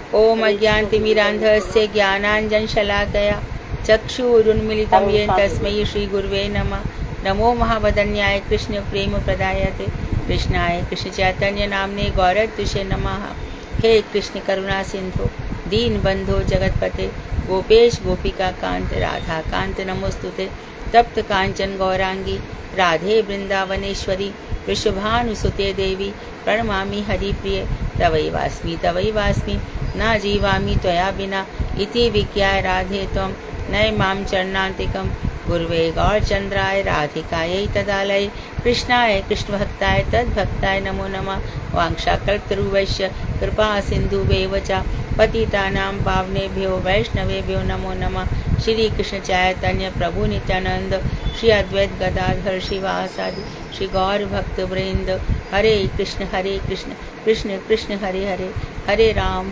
ओम अज्ञानतिमिरान्धस्य ज्ञानाञ्जनशलाकया चक्षुरुन्मीलितं येन तस्मै श्रीगुरुवे नमः। नमो महावदन्याय कृष्ण प्रेम प्रदायते कृष्णाय कृष्ण चैतन्य नामने गौरद्विषे नमः। हे कृष्ण करुणा सिंधु दीन बंधो जगतपते गोपेश गोपिका कांत राधा कांत नमोस्तुते। तप्त कांचन गौरांगी राधे वृंदावनेश्वरी वृषभानुसुते देवी प्रणमामि हरिप्रिय। तवैवास्मि न जीवामि त्वया बिना इति विज्ञाय राधे त्वं नयमां चरणान्तिकं। गुरुवे गौरचंद्राय राधिकायै तदालये कृष्णाय कृष्णभक्ताय तद्भक्ताय नमो नमः। वाञ्छाकल्पतरुभ्यश्च कृपा सिन्धुभ्येव च पतितानां पावनेभ्यो वैष्णवेभ्यो नमो नमः। श्री कृष्ण चैतन्य प्रभु नित्यानंद श्री अद्वैत गदाधर श्रीवासादि श्री गौर भक्त वृंद। हरे कृष्ण कृष्ण कृष्ण हरे हरे, हरे राम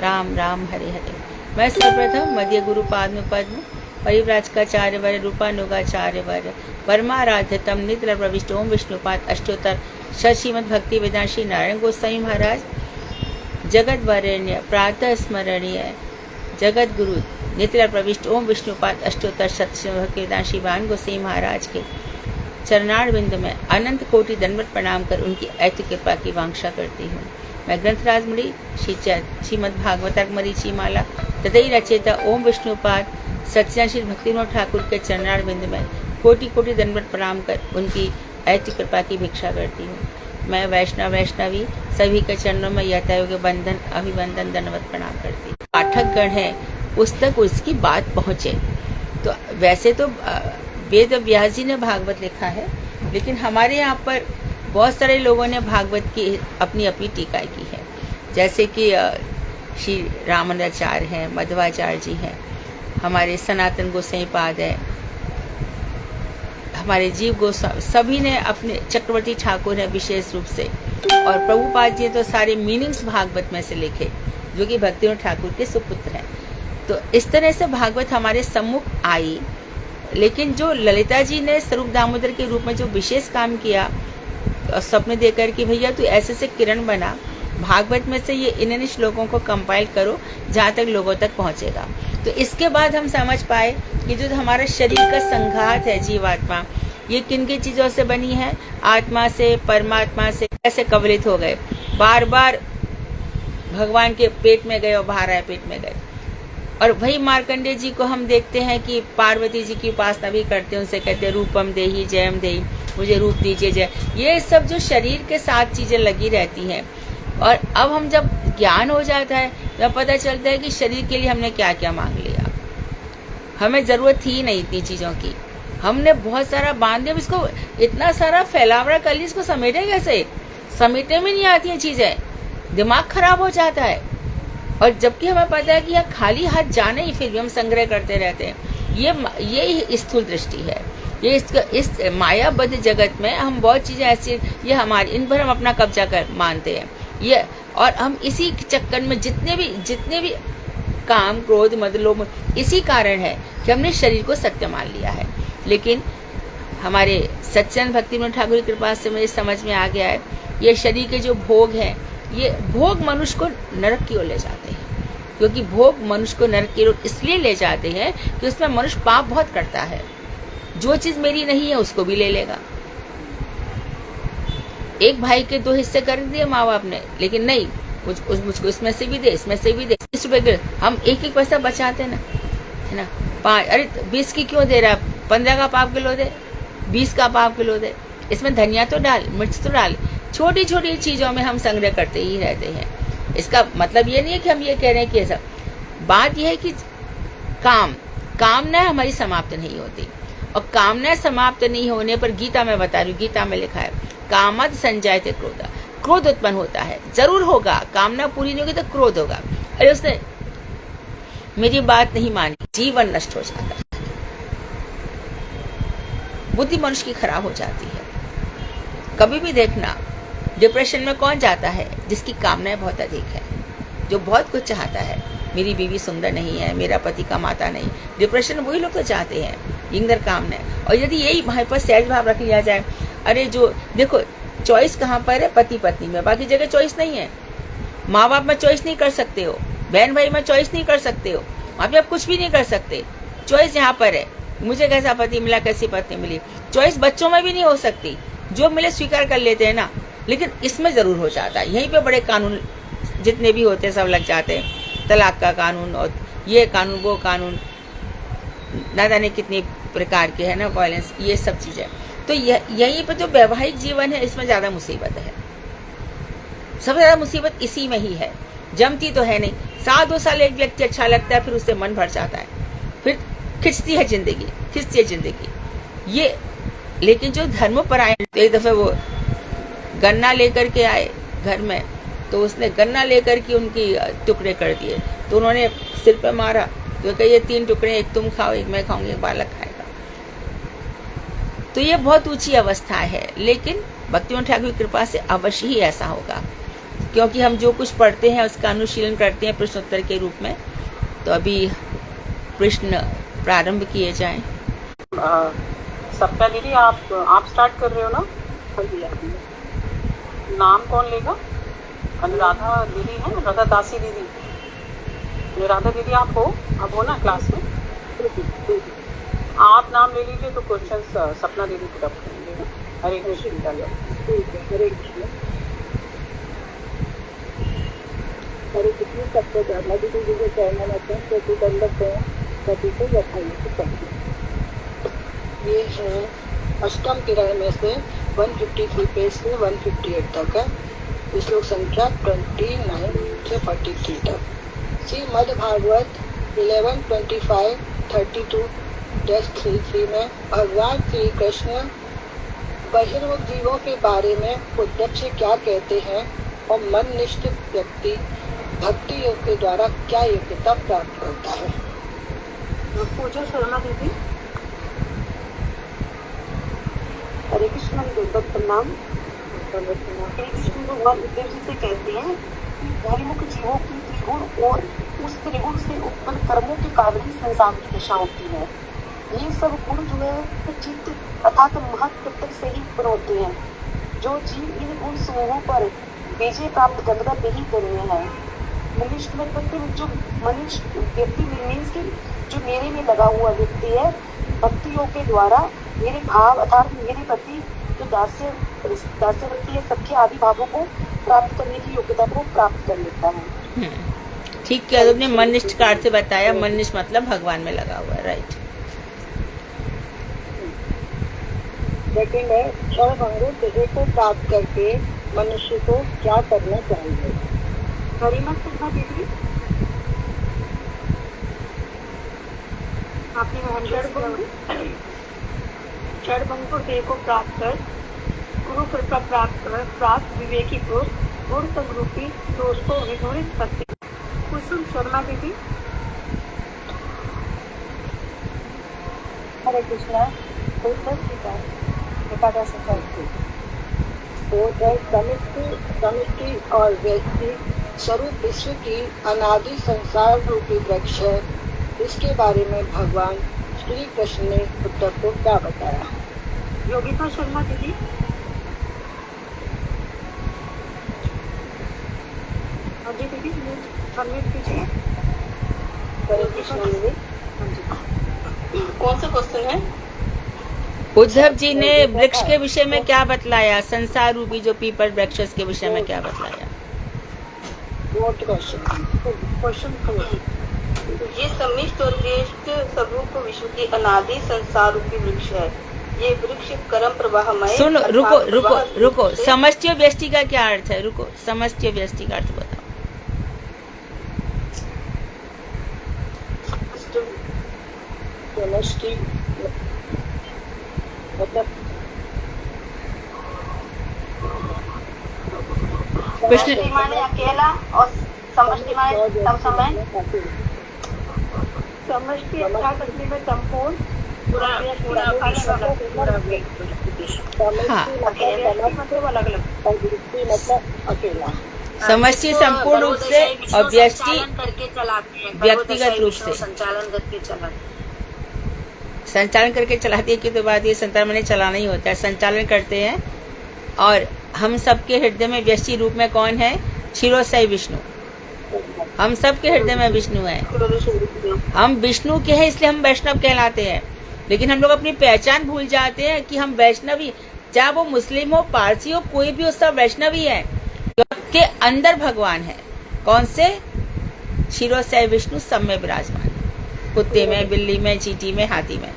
राम राम हरे हरे। मैं सर्वप्रथम मध्य गुरु पाद्म पद्म परिव्राजकाचार्य वर रूपानुगाचार्य वर परमाराध्यतम नित्र प्रविष्ट ओम विष्णुपाद अष्टोत्तर श्रीमद् भक्ति वेदांत श्री नारायण गोस्वामी महाराज जगत वरेण्य प्रातः स्मरणीय जगत गुरु नित्र प्रविष्ट ओम विष्णुपाद अष्टोत्तर श्रीमद् भक्ति वेदांत श्री वान गोस्वामी महाराज के चरणारविंद में अनंत कोटि दंडवत प्रणाम कर उनकी ऐति कृपा की वांछा करती हूँ। मैं ग्रंथराज मुनि श्रीमद् भागवत मरीचि माला तदई रचेता ओम विष्णुपाद सच्चिदानंद श्री भक्तिविनोद ठाकुर के चरणारविंद में कोटि कोटि दंडवत प्रणाम कर उनकी ऐति कृपा की भिक्षा करती हूँ। मैं वैष्णवी सभी के चरणों में यथायोग्य बंधन अभिवंदन दंडवत प्रणाम करती हूँ। पाठक गण है पुस्तक उसकी बात पहुँचे। तो वैसे तो वेद व्यास जी ने भागवत लिखा है, लेकिन हमारे यहाँ पर बहुत सारे लोगों ने भागवत की अपनी अपनी टीकाएं की है। जैसे कि श्री रामानुजाचार्य हैं, मध्वाचार्य जी हैं, हमारे सनातन गोसाई पाद है, हमारे जीव गोस्वामी, सभी ने अपने चक्रवर्ती ठाकुर है विशेष रूप से, और प्रभुपाद जी तो सारे मीनिंग्स भागवत में से लिखे जो कि भक्तिविनोद ठाकुर के सुपुत्र हैं। तो इस तरह से भागवत हमारे सम्मुख आई। लेकिन जो ललिता जी ने स्वरूप दामोदर के रूप में जो विशेष काम किया, स्वप्न देकर कि भैया तू ऐसे से किरण बना, भागवत में से ये इन श्लोकों को कंपाइल करो जहाँ तक लोगों तक पहुँचेगा। तो इसके बाद हम समझ पाए कि जो हमारा शरीर का संघात है जीवात्मा, ये किन किन चीज़ों से बनी है, आत्मा से, परमात्मा से कैसे कवलित हो गए, बार बार भगवान के पेट में गए और बाहर आए पेट में गए। और वही मार्कंडेय जी को हम देखते हैं कि पार्वती जी की उपासना भी करते हैं, उनसे कहते हैं रूपम देही जयम देही, मुझे रूप दीजिए जय। ये सब जो शरीर के साथ चीज़ें लगी रहती हैं। और अब हम जब ज्ञान हो जाता है तो पता चलता है कि शरीर के लिए हमने क्या क्या मांग लिया, हमें ज़रूरत थी नहीं इतनी चीज़ों की, हमने बहुत सारा बांध दिया। इसको इतना सारा फैलावड़ा कर लिया, इसको समेटे कैसे, समेटने में नहीं आती हैं चीज़ें, दिमाग खराब हो जाता है। और जबकि हमें पता है कि यह खाली हाथ जाने ही फिर भी हम संग्रह करते रहते हैं। ये स्थूल दृष्टि है। ये इस मायाबद्ध जगत में हम बहुत चीज़ें ऐसी, ये हमारी, इन पर हम अपना कब्जा कर मानते हैं ये। और हम इसी चक्कर में जितने भी काम क्रोध मद लोभ, इसी कारण है कि हमने शरीर को सत्य मान लिया है। लेकिन हमारे सच्चिदानंद भक्तिविनोद ठाकुर की कृपा से मुझे समझ में आ गया है, ये शरीर के जो भोग हैं, ये भोग मनुष्य को नरक की ओर ले जाते हैं। क्योंकि भोग मनुष्य को नरक की ओर इसलिए ले जाते हैं कि उसमें मनुष्य पाप बहुत करता है। जो चीज़ मेरी नहीं है उसको भी ले लेगा। एक भाई के 2 हिस्से कर दिए माँ बाप ने, लेकिन नहीं, मुझको इसमें से भी दे, इसमें से भी दे। 20 रुपए हम एक पैसा बचाते ना, है ना। 5, अरे 20 की क्यों दे रहा, 15 का पाव किलो दे, 20 का पाव किलो दे, इसमें धनिया तो डाल, मिर्च तो डाल। छोटी छोटी चीज़ों में हम संग्रह करते ही रहते हैं। इसका मतलब ये नहीं है कि हम ये कह रहे हैं कि ऐसा, बात यह है कि कामना हमारी समाप्त नहीं होती। और कामना समाप्त नहीं होने पर, गीता में बता रही हूँ, गीता में लिखा है कामद संजायते क्रोध, क्रोध उत्पन्न होता है, जरूर होगा। कामना पूरी नहीं होगी तो क्रोध होगा। अरे उसने मेरी बात नहीं मानी, जीवन नष्ट हो जाता है, बुद्धि मनुष्य की खराब हो जाती है। कभी भी देखना, डिप्रेशन में कौन जाता है, जिसकी कामनाएं बहुत अधिक है, जो बहुत कुछ चाहता है। मेरी बीवी सुंदर नहीं है, मेरा पति कमाता नहीं, डिप्रेशन वही लोग तो चाहते हैं, इंद्र कामनाएं। और यदि यही वहाँ पर सहज भाव रख लिया जाए, अरे जो देखो चॉइस कहाँ पर है, पति पत्नी में, बाकी जगह चॉइस नहीं है। माँ बाप में चॉइस नहीं कर सकते हो, बहन भाई में चॉइस नहीं कर सकते हो, वहाँ पे आप कुछ भी नहीं कर सकते। चॉइस यहाँ पर है, मुझे कैसा पति मिला, कैसी पत्नी मिली। चॉइस बच्चों में भी नहीं हो सकती, जो मिले स्वीकार कर लेते हैं ना, लेकिन इसमें जरूर हो जाता है। यहीं पे बड़े कानून जितने भी होते हैं सब लग जाते हैं, तलाक का कानून और ये कानून वो कानून, ना जाने कितनी प्रकार के है ना, वायलेंस, ये सब चीजें। तो यहीं पर जो वैवाहिक जीवन है इसमें ज्यादा मुसीबत है, सबसे ज्यादा मुसीबत इसी में ही है। जमती तो है नहीं, 7-2 साल एक व्यक्ति अच्छा लगता है, फिर उससे मन भर जाता है, फिर खिंचती है जिंदगी ये। लेकिन जो धर्म पर आए, तो एक दफे वो गन्ना लेकर के आए घर में, तो उसने गन्ना लेकर के उनकी टुकड़े कर दिए, तो उन्होंने सिर पे मारा, तो कहा ये 3 टुकड़े, एक तुम खाओ, एक मैं खाऊंगी, एक बालक खाएगा। तो ये बहुत ऊंची अवस्था है, लेकिन भक्तिविनोद ठाकुर की कृपा से अवश्य ही ऐसा होगा, क्योंकि हम जो कुछ पढ़ते हैं उसका अनुशीलन करते हैं प्रश्नोत्तर के रूप में। तो अभी प्रश्न प्रारंभ किए जाएं। सप्ता दीदी, आप स्टार्ट कर रहे हो ना? नाम कौन लेगा? अनुराधा दीदी है, अनुराधा दासी दीदी। अनुराधा दीदी आप हो ना क्लास में? आप नाम ले लीजिए तो क्वेश्चन सपना दीदी पुट अप करेंगे। हरे कृष्ण। हरे कृष्ण। हरे कृष्ण। सबको धर्मा दीदी जी को कहना लगता है सभी को यथायुक्त। ये है अष्टम तिराय में से 153 पेज से 158 तक है। श्लोक संख्या 29 से 43 तक। श्रीमद् भागवत 11:25-32-33 में भगवान श्री कृष्ण बहिर्मुख जीवों के बारे में उद्धव से क्या कहते हैं और मननिष्ठ व्यक्ति भक्ति योग के द्वारा क्या योग्यता प्राप्त करता है। पूजा शर्मा दीदी। हरे कृष्ण। दुर्गत प्रणाम। हरे कृष्ण भगवान उद्धव जी से कहते हैं बहिर्मुख जीवों की त्रिगुण और उस त्रिगुण से उत्पन्न कर्मों के कारण ही संसार की दशा होती है। ये सब गुण जो है चित्त अर्थात महत्व से ही उत्पन्न होते हैं। जो जीव इन गुण समूहों पर विजय प्राप्त गंतव्य नहीं कर रहे हैं, मनुष्य में जो मनुष्य व्यक्ति मीन्स की जो मेरे में लगा हुआ व्यक्ति है, भक्ति योग के द्वारा मेरे भाव अर्थात मेरे प्रति जो दास्य वृत्ति है, सख्य आदि भावों को प्राप्त करने की योग्यता को प्राप्त कर लेता है। ठीक है, तुमने मननिष्ठ का अर्थ बताया। मननिष्ठ मतलब भगवान में लगा हुआ, राइट। सेकंड है क्षण भंगुर देह को प्राप्त करके मनुष्य को क्या करना चाहिए। गरिमा शर्मा दीदी। आपने क्षण भंगुर देह को प्राप्त कर गुरु कृपा प्राप्त विवेकी पुरुष गुण संरूपी दोष को विदूरित करते। कुसुम शर्मा दीदी। हरे कृष्णा। समिष्टि और व्यक्ति स्वरूप विश्व की अनादि संसार रूपी वृक्ष है। इसके बारे में भगवान श्री कृष्ण ने उद्धव को क्या बताया। योगिता शर्मा दीदी। जी दीदी अनम्यूट कीजिए। कौन सा क्वेश्चन है? उद्धव जी ने वृक्ष के विषय में क्या बतलाया, संसार रूपी जो पीपल वृक्ष के विषय में क्या बतलाया। क्वेश्चन ये समिष्ट और व्यष्ट स्वरूप विश्व की अनादि संसार रूपी वृक्ष है। ये वृक्ष कर्म प्रवाहमय। सुनो, रुको। समष्टि और व्यष्टि का क्या अर्थ है? रुको, समष्टि और व्यष्टि का अर्थ बताओ। समष्टि मतलब समष्टि माने अकेला और समष्टि माने समसमय। समष्टि अर्थात असली में संपूर्ण पूरा मतलब अलग अलग मतलब अकेला। समष्टि संपूर्ण रूप से और व्यष्टि व्यक्तिगत रूप से संचालन करके चलाती है। की तो बात ये संचालन मैंने चलाना ही होता है, संचालन करते हैं। और हम सबके हृदय में व्यष्टि रूप में कौन है? क्षीरोदय विष्णु, हम सबके हृदय में विष्णु है। हम विष्णु के हैं इसलिए हम वैष्णव कहलाते हैं, लेकिन हम लोग अपनी पहचान भूल जाते हैं कि हम वैष्णवी, चाहे वो मुस्लिम हो, पारसी हो, कोई भी हो, सब वैष्णवी है। के अंदर भगवान है। कौन से? क्षीरोदय विष्णु सब में विराजमान है। कुत्ते में, बिल्ली में, चींटी में, हाथी में,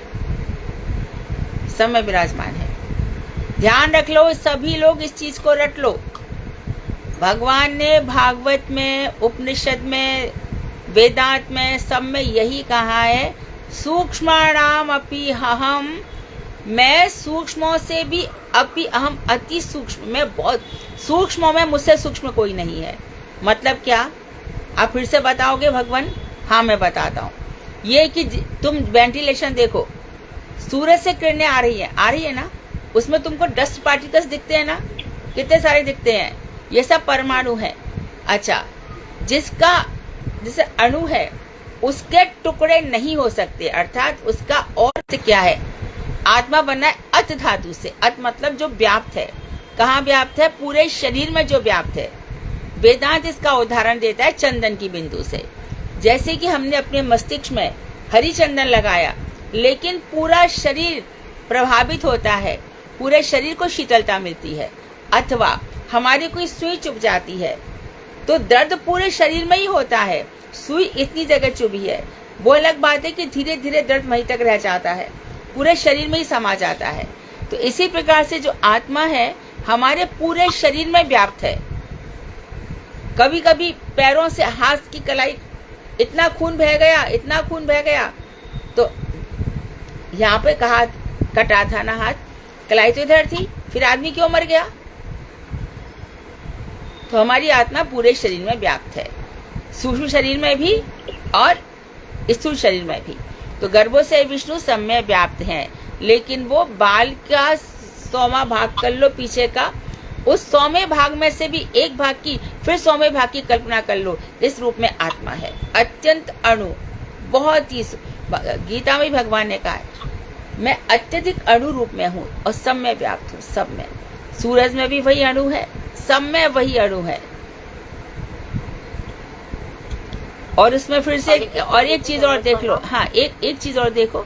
सब में विराजमान है। ध्यान रख लो, सभी लोग इस चीज को रट लो। भगवान ने भागवत में, उपनिषद में, वेदांत में, सब में यही कहा है, सूक्ष्माणाम अपि अहम, मैं सूक्ष्मों से भी अपि अहम अति सूक्ष्म, मैं बहुत सूक्ष्म हूं, मैं मुझसे सूक्ष्म कोई नहीं है। मतलब क्या? आप फिर से बताओगे भगवान? हाँ मैं बताता हूँ। ये कि तुम वेंटिलेशन देखो, सूरज से किरणें आ रही है ना, उसमें तुमको डस्ट पार्टिकल्स दिखते हैं ना, कितने सारे दिखते हैं, ये सब परमाणु है। अच्छा, जैसे अणु है उसके टुकड़े नहीं हो सकते, अर्थात उसका और क्या है? आत्मा बना है अत धातु से। अत मतलब जो व्याप्त है। कहाँ व्याप्त है? पूरे शरीर में जो व्याप्त है। वेदांत इसका उदाहरण देता है चंदन की बिंदु से। जैसे कि हमने अपने मस्तिष्क में हरी चंदन लगाया, लेकिन पूरा शरीर प्रभावित होता है, पूरे शरीर को शीतलता मिलती है। अथवा हमारी कोई सुई चुभ जाती है तो दर्द पूरे शरीर में ही होता है, सुई इतनी जगह चुभी है। वो अलग बात है कि धीरे धीरे दर्द वहीं तक रह जाता है, पूरे शरीर में ही समा जाता है। तो इसी प्रकार से जो आत्मा है हमारे पूरे शरीर में व्याप्त है। कभी कभी पैरों से हाथ की कलाई इतना खून बह गया, तो यहाँ पे कहा कटा था ना हाथ, कलाई तो इधर थी, फिर आदमी क्यों मर गया? तो हमारी आत्मा पूरे शरीर में व्याप्त है, सूक्ष्म शरीर में भी और स्थूल शरीर में भी। तो गर्भों से विष्णु सब में व्याप्त हैं, लेकिन वो बाल का 100वां भाग कर लो पीछे का, उस 100वें भाग में से भी एक भाग की, फिर 100वें भाग की कल्पना कर लो, इस रूप में आत्मा है। अत्यंत अणु, बहुत ही, गीता में भगवान ने कहा है मैं अत्यधिक अणु रूप में हूँ और सब में व्याप्त हूँ, सब में। सूरज में भी वही अणु है, सब में वही अणु है। और उसमें फिर से और एक चीज और देख लो। हाँ, एक चीज और देखो,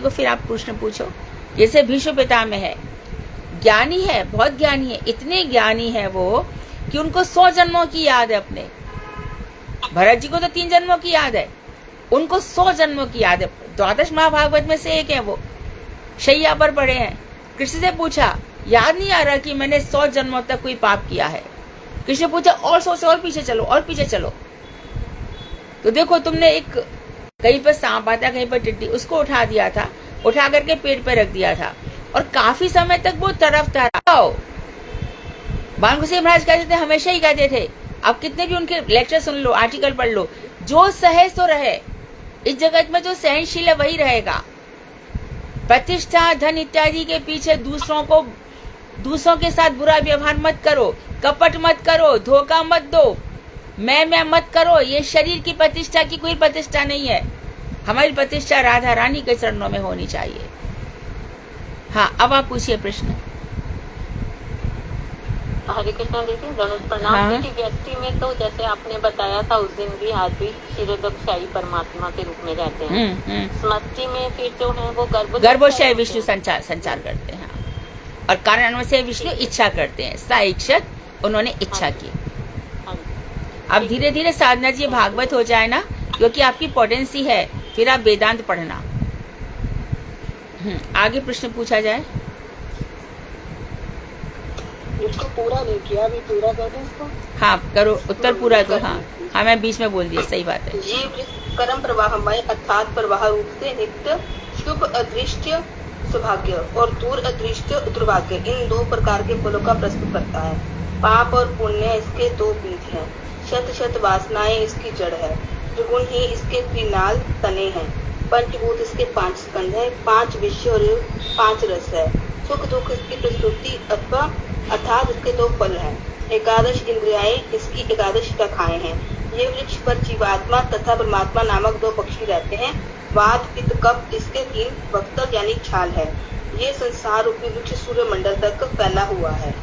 फिर आप प्रश्न पूछो। जैसे भीष्म पितामह है, ज्ञानी है, बहुत ज्ञानी है, इतने ज्ञानी है वो कि उनको 100 जन्मों की याद है अपने। भरत जी को तो 3 जन्मों की याद है, उनको 100 जन्मों की याद है। 12 महाभागवत में से एक है वो, शैया पर पड़े हैं। कृष्ण से पूछा, याद नहीं आ रहा कि मैंने 100 जन्मों तक कोई पाप किया है? कृष्ण पूछा, और 100 से और पीछे चलो, और पीछे चलो। तो देखो, तुमने एक कहीं पर सांप आता, कहीं पर टिड्डी, उसको उठा दिया था, उठा करके पेट पे रख दिया था, और काफी समय तक वो तरफता रहा। बालकृष्ण महाराज कहते थे, हमेशा ही कहते थे, आप कितने भी उनके लेक्चर सुन लो, आर्टिकल पढ़ लो, जो सहे सो रहे। इस जगत में जो सहनशील है वही रहेगा। प्रतिष्ठा, धन इत्यादि के पीछे दूसरों के साथ बुरा व्यवहार मत करो, कपट मत करो, धोखा मत दो, मैं मत करो। ये शरीर की प्रतिष्ठा की कोई प्रतिष्ठा नहीं है। हमारी प्रतिष्ठा राधा रानी के चरणों में होनी चाहिए। हाँ, अब आप पूछिए प्रश्न। हरे कृष्णा। देखिए, धनुष प्रणाम। हाँ। किसी व्यक्ति में तो जैसे आपने बताया था उस दिन भी, आज भी क्षीरोदकशाही परमात्मा के रूप में रहते हैं। स्मृति में फिर जो है वो गर्भोदय विष्णु संचार करते हैं, और कारण से विष्णु इच्छा करते हैं। सा इच्छत, उन्होंने इच्छा की। अब धीरे धीरे साधना जी भागवत हो जाए ना, क्योंकि आपकी पोटेंसी है, फिर आप वेदांत पढ़ना। आगे प्रश्न पूछा जाए। इसको पूरा नहीं किया, अभी पूरा कर दें इसको। हाँ करो, उत्तर पूरा दो। हाँ मैं बीच में बोल दिया, सही बात है। ये कर्म प्रवाहमय अर्थात प्रवाह रूप से नित्य शुभ अदृष्ट सौभाग्य और दूर अदृष्ट दुर्भाग्य, इन 2 प्रकार के फलों का प्रस्तुत करता है। पाप और पुण्य इसके 2 बीज हैं, शत वासनाएं इसकी जड़ है, त्रिगुण ही इसके त्रिनाल तने हैं, पंचभूत इसके 5 स्कंध है, 5 विषय और 5 रस है, सुख दुख इसकी प्रस्तुति अथवा अर्थात इसके 2 फल हैं, 11 इंद्रियाएं इसकी 11 शाखाएं हैं। ये वृक्ष पर जीवात्मा तथा परमात्मा नामक 2 पक्षी रहते हैं। वात पित्त कफ इसके 3 वक्तक यानी छाल है। ये संसार रूपी वृक्ष सूर्य मंडल तक फैला हुआ है।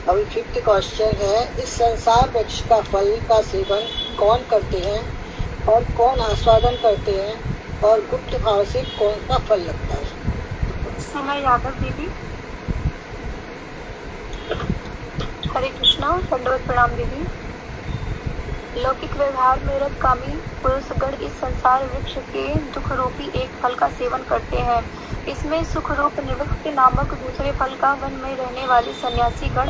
अभी 5th क्वेश्चन है, इस संसार वृक्ष का फल का सेवन कौन करते हैं और कौन आस्वादन करते हैं और गुप्त भाव से कौन सा फल लगता है? सीमा यादव दीदी। हरे कृष्णा, दंडवत प्रणाम दीदी। लौकिक व्यवहार में रजकामी पुरुषगण इस संसार वृक्ष के दुख रूपी एक फल का सेवन करते हैं। इसमें सुख रूप निवृत्ति नामक दूसरे फल का वन में रहने वाले सन्यासी गण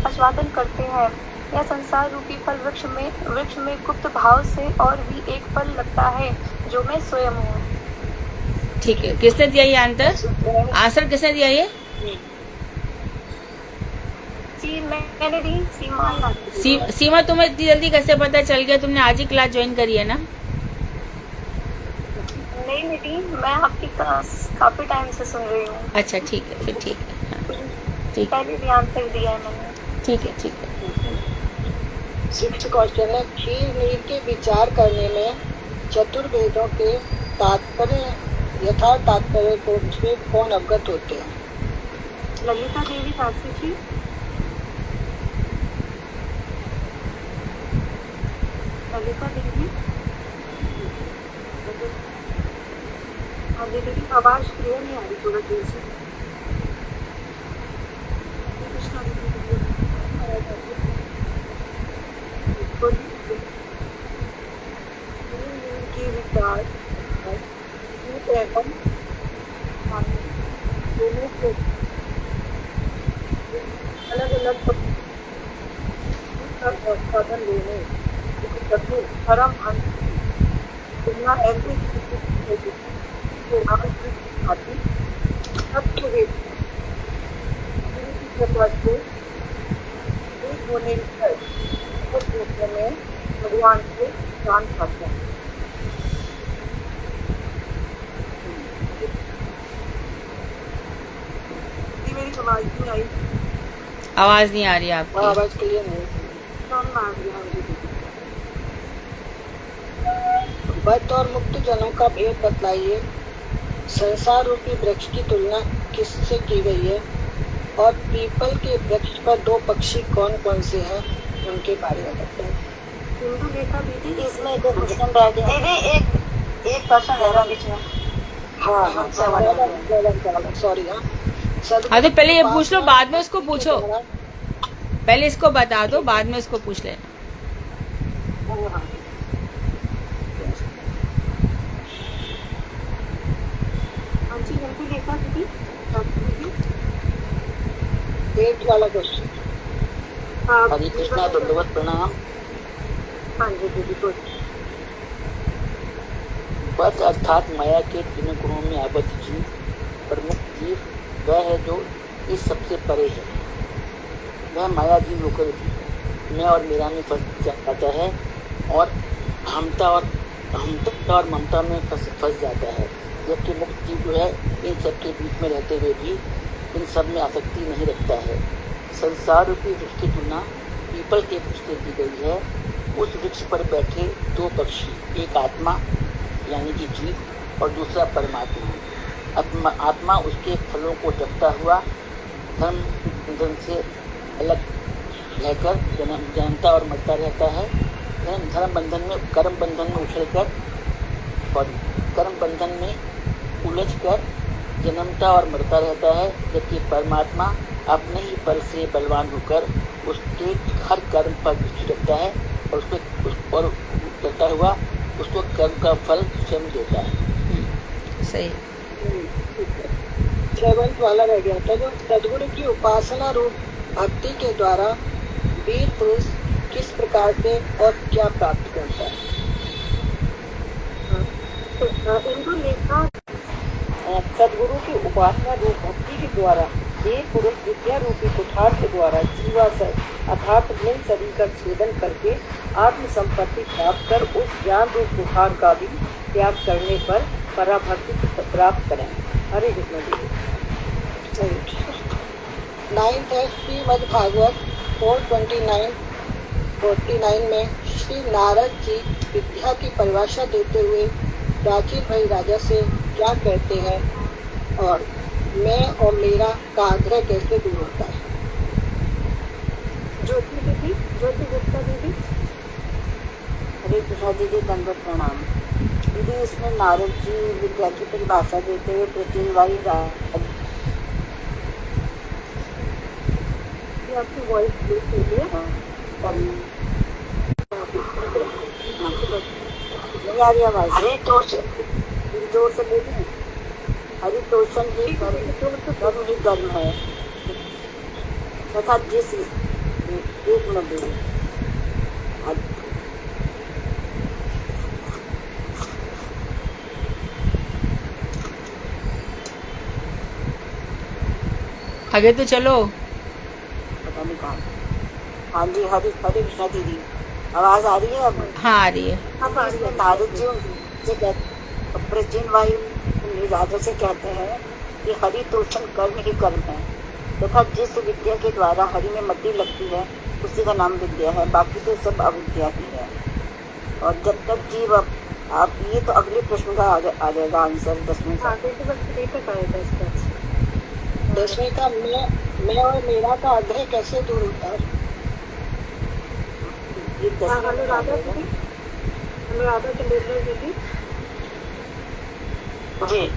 आस्वादन करते हैं। यह संसार रूपी फल वृक्ष में गुप्त भाव से और भी एक फल लगता है जो मैं स्वयं हूँ। ठीक है, किसने दिया ये आंसर किसने दिया ये? मैंने दी सीमा यादव। सीमा, तुम्हें इतनी जल्दी कैसे पता चल गया? तुमने आज ही क्लास ज्वाइन करी है ना? नहीं दीदी, मैं आपकी क्लास काफी टाइम से सुन रही हूँ। अच्छा ठीक है, फिर ठीक है। हाँ, ठीक पहले भी आंसर दिया है मैंने। ठीक है, ठीक है। 6th क्वेश्चन है, क्षीर नीर के विचार करने में चतुर्वेदों के तात्पर्य यथार्थ तात्पर्य को से कौन अवगत होते हैं? ललिता देवी साक्षी जी। ललिता देवी। हाँ दीदी की आवाज क्लियर नहीं आ रही थोड़ा देर से। के विचार एवं दोनों को अलग अलग साधन लेने धर्म दुनिया ऐसे होने में भगवान से जान पाते हैं। मेरी आवाज नहीं आई। आवाज नहीं आ रही आपकी? आवाज क्लियर नहीं। बद्ध और मुक्त जनों का भेद बतलाइए। संसार रूपी वृक्ष की तुलना किससे की गई है और पीपल के वृक्ष पर 2 पक्षी कौन कौन से हैं, उनके बारे में बताएं। हिंदू लेखा दीदी, इसमें एक क्वेश्चन रह गया दीदी, एक क्वेश्चन रह रहा बीच में। हाँ सॉरी। हाँ तो पहले ये पूछ लो, बाद में उसको पूछो। पहले इसको बता दो, बाद में उसको पूछ लेना। एक वाला क्वेश्चन। हरे कृष्णा, दंडवत प्रणाम। हाँ जी दीदी बोल। बद्ध अर्थात माया के 3 गुणों में आबद्ध जीव, प्रमुख जीव वह है जो इस सबसे परे है। वह मायाधीन होकर मैं और मेरा में फंस जाता है और हमता और ममता में फंस जाता है। जबकि मुक्त जीव जो है इन सब के बीच में रहते हुए भी इन सब में आसक्ति नहीं रखता है। संसार रूपी वृक्ष की तुलना पीपल के वृक्ष से की गई है। उस वृक्ष पर बैठे 2 पक्षी, एक आत्मा यानी कि जीव और दूसरा परमात्मा। आत्मा उसके फलों को जपता हुआ धर्म बंधन से अलग रहकर जन्मता और मरता रहता है। धर्म बंधन में कर्म बंधन में उछलकर और कर्म बंधन में उलझकर जन्मता और मरता रहता है। जबकि परमात्मा अपने ही बल से बलवान होकर उसके हर कर्म पर दृष्टि रखता है और उसको और करता हुआ उसको कर्म का फल स्वयं देता है। सही। 7th वाला रह गया था, जो सद्गुरु की उपासना रूप भक्ति के द्वारा वीर पुरुष किस प्रकार से और क्या प्राप्त करता है? हिंदू लेखा सदगुरु की उपासना रूप भक्ति के द्वारा वीर पुरुष विद्या रूपी कुठार के द्वारा जीवाशय अर्थात मेन शरीर का छेदन करके आत्म संपत्ति प्राप्त कर उस ज्ञान रूप कुठार का भी त्याग करने पर पराभक्ति प्राप्त करें। हरे कृष्ण जी। 9th है श्रीमद् भागवत 4:29-49 में श्री नारद जी विद्या की परिभाषा देते हुए प्राचीन भाई राजा से क्या कहते हैं और मैं और मेरा का आग्रह कैसे दूर होता है? ज्योति दीदी, ज्योति गुप्ता दीदी। हरे कृष्णा दीदी, दंडवत प्रणाम। दीदी, इसमें नारद जी विद्या की परिभाषा देते हुए प्रतिवारी आपकी वॉइस ब्रेक हो रही है। नहीं आ रही आवाज? अरे जोर से बोलिए। हरितोषण ही कर्म ही कर्म है तथा जिस एक न बोले। आगे तो चलो। पता नहीं कहाँ। हाँ जी, हरे कृष्णा दीदी, आवाज आ रही है अब? हाँ आ रही है। इसमें नारद जी से प्राचीन वायु राजा से कहते हैं कि हरितोषण कर्म ही कर्म है तथा जिस विद्या के द्वारा हरि में मति लगती है उसी का नाम विद्या है, बाकी तो सब अविद्या ही है। और जब तक जीव आप ये तो अगले प्रश्न का आ जाएगा आंसर 10वें का। 10वें का मैं और मेरा का आग्रह कैसे दूर होता है? ये 10वें जी,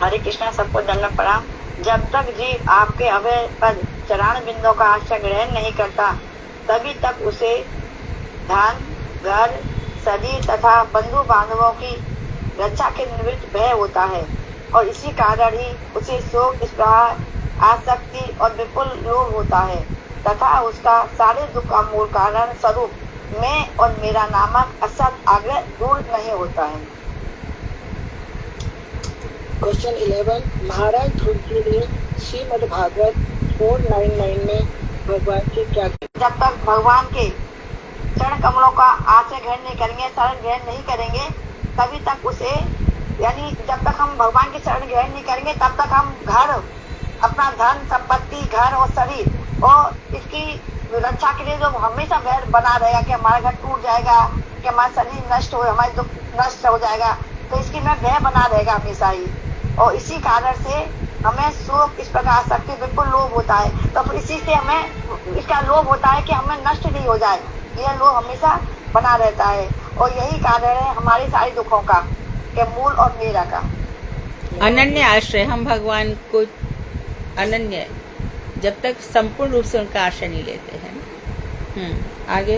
हरे कृष्णा, सबको दंडवत प्रणाम। जब तक जीव आपके अभय पद चरण बिंदों का आश्रय ग्रहण नहीं करता तभी तक उसे धन, घर, शरीर तथा बंधु बांधवों की रक्षा के निवृत्त भय होता है और इसी कारण ही उसे शोक, स्पृहा, आसक्ति और विपुल लोभ होता है तथा उसका सारे दुख का मूल कारण स्वरूप मैं और मेरा नामक असत आग्रह दूर नहीं होता है। क्वेश्चन 11, महाराज ध्रुव जी ने श्रीमद् भागवत 499 में भगवान से क्या? जब तक भगवान के चरण कमलों का आश्रय ग्रहण नहीं करेंगे, शरण ग्रहण नहीं करेंगे, तभी तक उसे, यानी जब तक हम भगवान के शरण ग्रहण नहीं करेंगे तब तक हम घर, अपना धन संपत्ति, घर और शरीर और इसकी रक्षा के लिए जो हमेशा भय बना रहेगा कि हमारा घर टूट जाएगा, कि हमारा शरीर नष्ट हो, हमारे दुख नष्ट हो जाएगा, तो इसकी में भय बना रहेगा हमेशा ही। और इसी कारण से हमें शोक, इस प्रकार शक्ति, विपुल लोभ होता है। तो फिर इसी से हमें इसका लोभ होता है कि हमें नष्ट नहीं हो जाए, यह लोभ हमेशा बना रहता है। और यही कारण है हमारे सारे दुखों का, के मूल और मेरा का। अनन्य आश्रय, हम भगवान को अनन्य जब तक संपूर्ण रूप से उनका आश्रय नहीं लेते हैं। आगे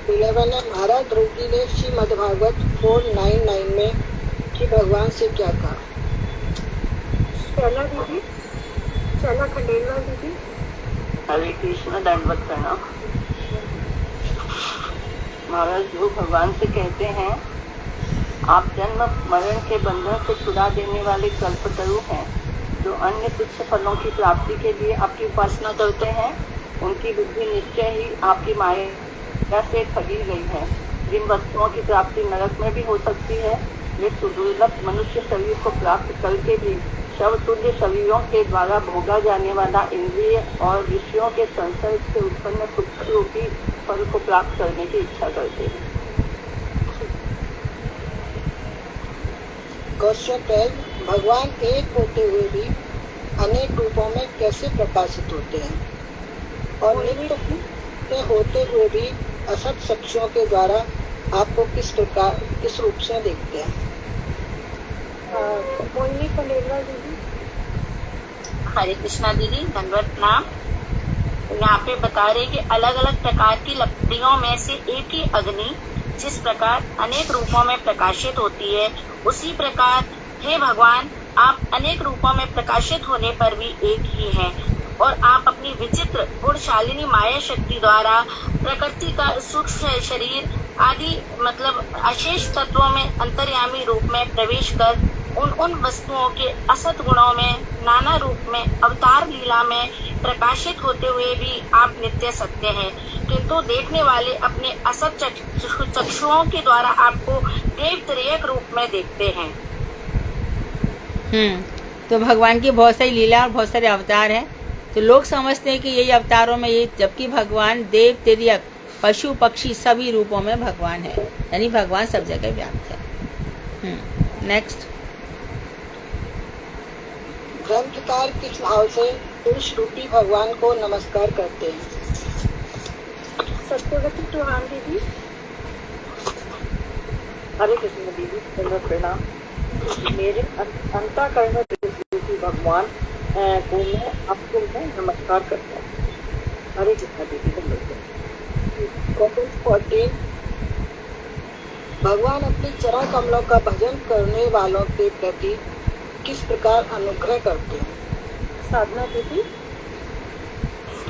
11 है, महाराज ध्रुव जी ने श्रीमद् भागवत 499 में कि भगवान से क्या कहा? शैला दीदी, शैला खंडेलवाल दीदी। हरे कृष्ण, दंडवत प्रणाम। महाराज जो भगवान से कहते हैं, आप जन्म मरण के बंधन से छुड़ा देने वाले कल्पतरु हैं, जो अन्य तुच्छ फलों की प्राप्ति के लिए आपकी उपासना करते हैं। उनकी बुद्धि निश्चय ही आपकी माया से ठगी गई है। जिन वस्तुओं की प्राप्ति नरक में भी हो सकती है, वे सुदुर्लभ मनुष्य शरीर को प्राप्त करके भी शवतुल्य शरीरों के द्वारा भोगा जाने वाला इंद्रिय और ऋषियों के संसर्ग से उत्पन्न सुख रूपी फल को प्राप्त करने की इच्छा करते हैं। क्वेश्चन 12, भगवान एक होते हुए भी अनेक रूपों में कैसे प्रकाशित होते हैं और नित्य होते हुए भी असत शक्तियों के द्वारा आपको किस रूप से देखते हैं? हरे कृष्णा दीदी, दंडवत प्रणाम। यहाँ पे बता रहे कि अलग अलग प्रकार की लकड़ियों में से एक ही अग्नि जिस प्रकार अनेक रूपों में प्रकाशित होती है, उसी प्रकार हे भगवान, आप अनेक रूपों में प्रकाशित होने पर भी एक ही हैं और आप अपनी विचित्र गुणशालिनी माया शक्ति द्वारा प्रकृति का सूक्ष्म शरीर आदि मतलब अशेष तत्वों में अंतर्यामी रूप में प्रवेश कर उन वस्तुओं के असत गुणों में नाना रूप में अवतार लीला में प्रकाशित होते हुए भी आप नित्य सत्य हैं, किंतु देखने वाले अपने असत चक्षुओं के द्वारा आपको देवत्रयक रूप में देखते हैं। तो भगवान की बहुत सारी लीला और बहुत सारे अवतार हैं, तो लोग समझते हैं कि यही अवतारों में ये, जबकि भगवान देव तिर्यक पशु पक्षी सभी रूपों में भगवान है, यानी भगवान सब जगह व्याप्त है। नेक्स्ट। ग्रंथकार किस भाव से पुरुष रूपी भगवान को नमस्कार करते हैं। सत्यवती चौहान दीदी। हरे कृष्ण दीदी, दंडवत प्रणाम। मेरे अंतःकरण रूपी भगवान को मैं आपको मैं नमस्कार करता हूँ। हरे कृष्ण दीदी, दंडवत प्रणाम। कमेंट 14। भगवान अपने चरण कमलों का भजन करने वालों के प्रति किस प्रकार अनुग्रह करते हैं? साधना दीदी।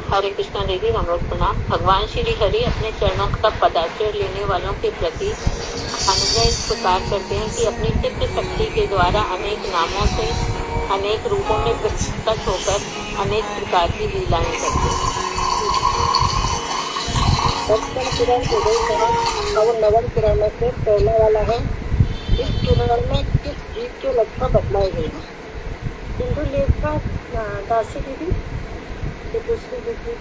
हरे कृष्णा दीदी, नमोद प्रणाम। भगवान श्री हरि अपने चरणों का पदार्चय लेने वालों के प्रति अनुग्रह इस प्रकार करते हैं कि अपनी दिव्य शक्ति के द्वारा अनेक नामों से अनेक रूपों में प्रकट होकर अनेक प्रकार की लीलाएं करते हैं। बचपन किरण उदय किरण और नवन किरण में से पहला वाला है। इस किरण में किस जीव के लक्षण बतलाए गए हैं? सिंधु लेखा दासी दीदी। ये दूसरी दीदी।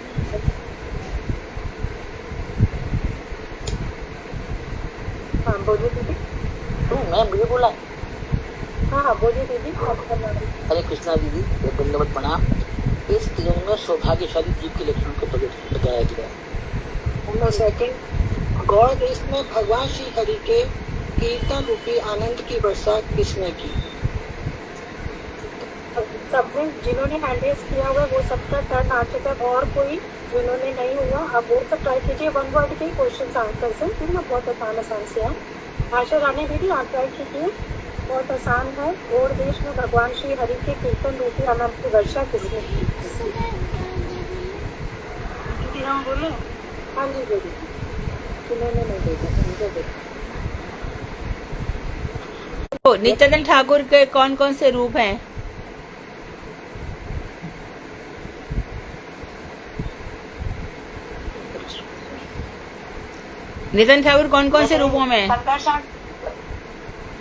हाँ बोलिए दीदी। मैं मुझे बोला। हाँ बोलिए दीदी, आपका नाम। हरे कृष्णा दीदी, दंडवत प्रणाम। इस किरण में सौभाग्यशाली जीव के लक्षणों को बताया गया है। नंबर 2, गौड़ देश में भगवान श्री हरि के कीर्तन रूपी आनंद की वर्षा किसने की? सबने, जिन्होंने हैंड रेस किया हुआ वो सबका टर्न आ चुका है और कोई जिन्होंने नहीं हुआ अब वो तो ट्राई कीजिए। 1 वर्ड के क्वेश्चन आंसर से फिर ना बहुत आसान से है। आशा रानी दीदी आप ट्राई कीजिए, बहुत आसान है। और देश में भगवान श्री हरि के कीर्तन रूपी आनंद की वर्षा किसने की? दीदी हम बोले। हाँ जी दीदी, जिन्होंने नहीं देखा मुझे देखा। तो नित्यानंद ठाकुर के कौन कौन से रूप हैं? नित्यानंद ठाकुर कौन कौन से रूपों में? शंकरचरण,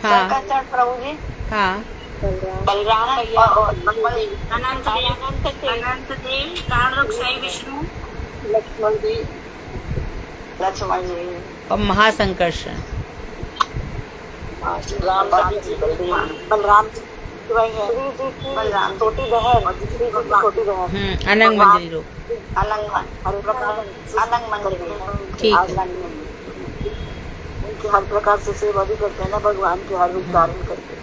हाँ शंकरचरण प्रभु जी, हाँ बलराम भैया, अनंत देव, कारणरूप साई विष्णु, लक्ष्मण जी, लक्ष्मण जी, और महासंकर्षण। राम जी, बलराम जी वही है। बलराम छोटी बहन, छोटी बहन, अनंग मंजरी रूप। हर प्रकार अलंग मंदिर। ठीक है। उनकी हर प्रकार से सेवा भी करते हैं ना भगवान के हर रूप धारण करके।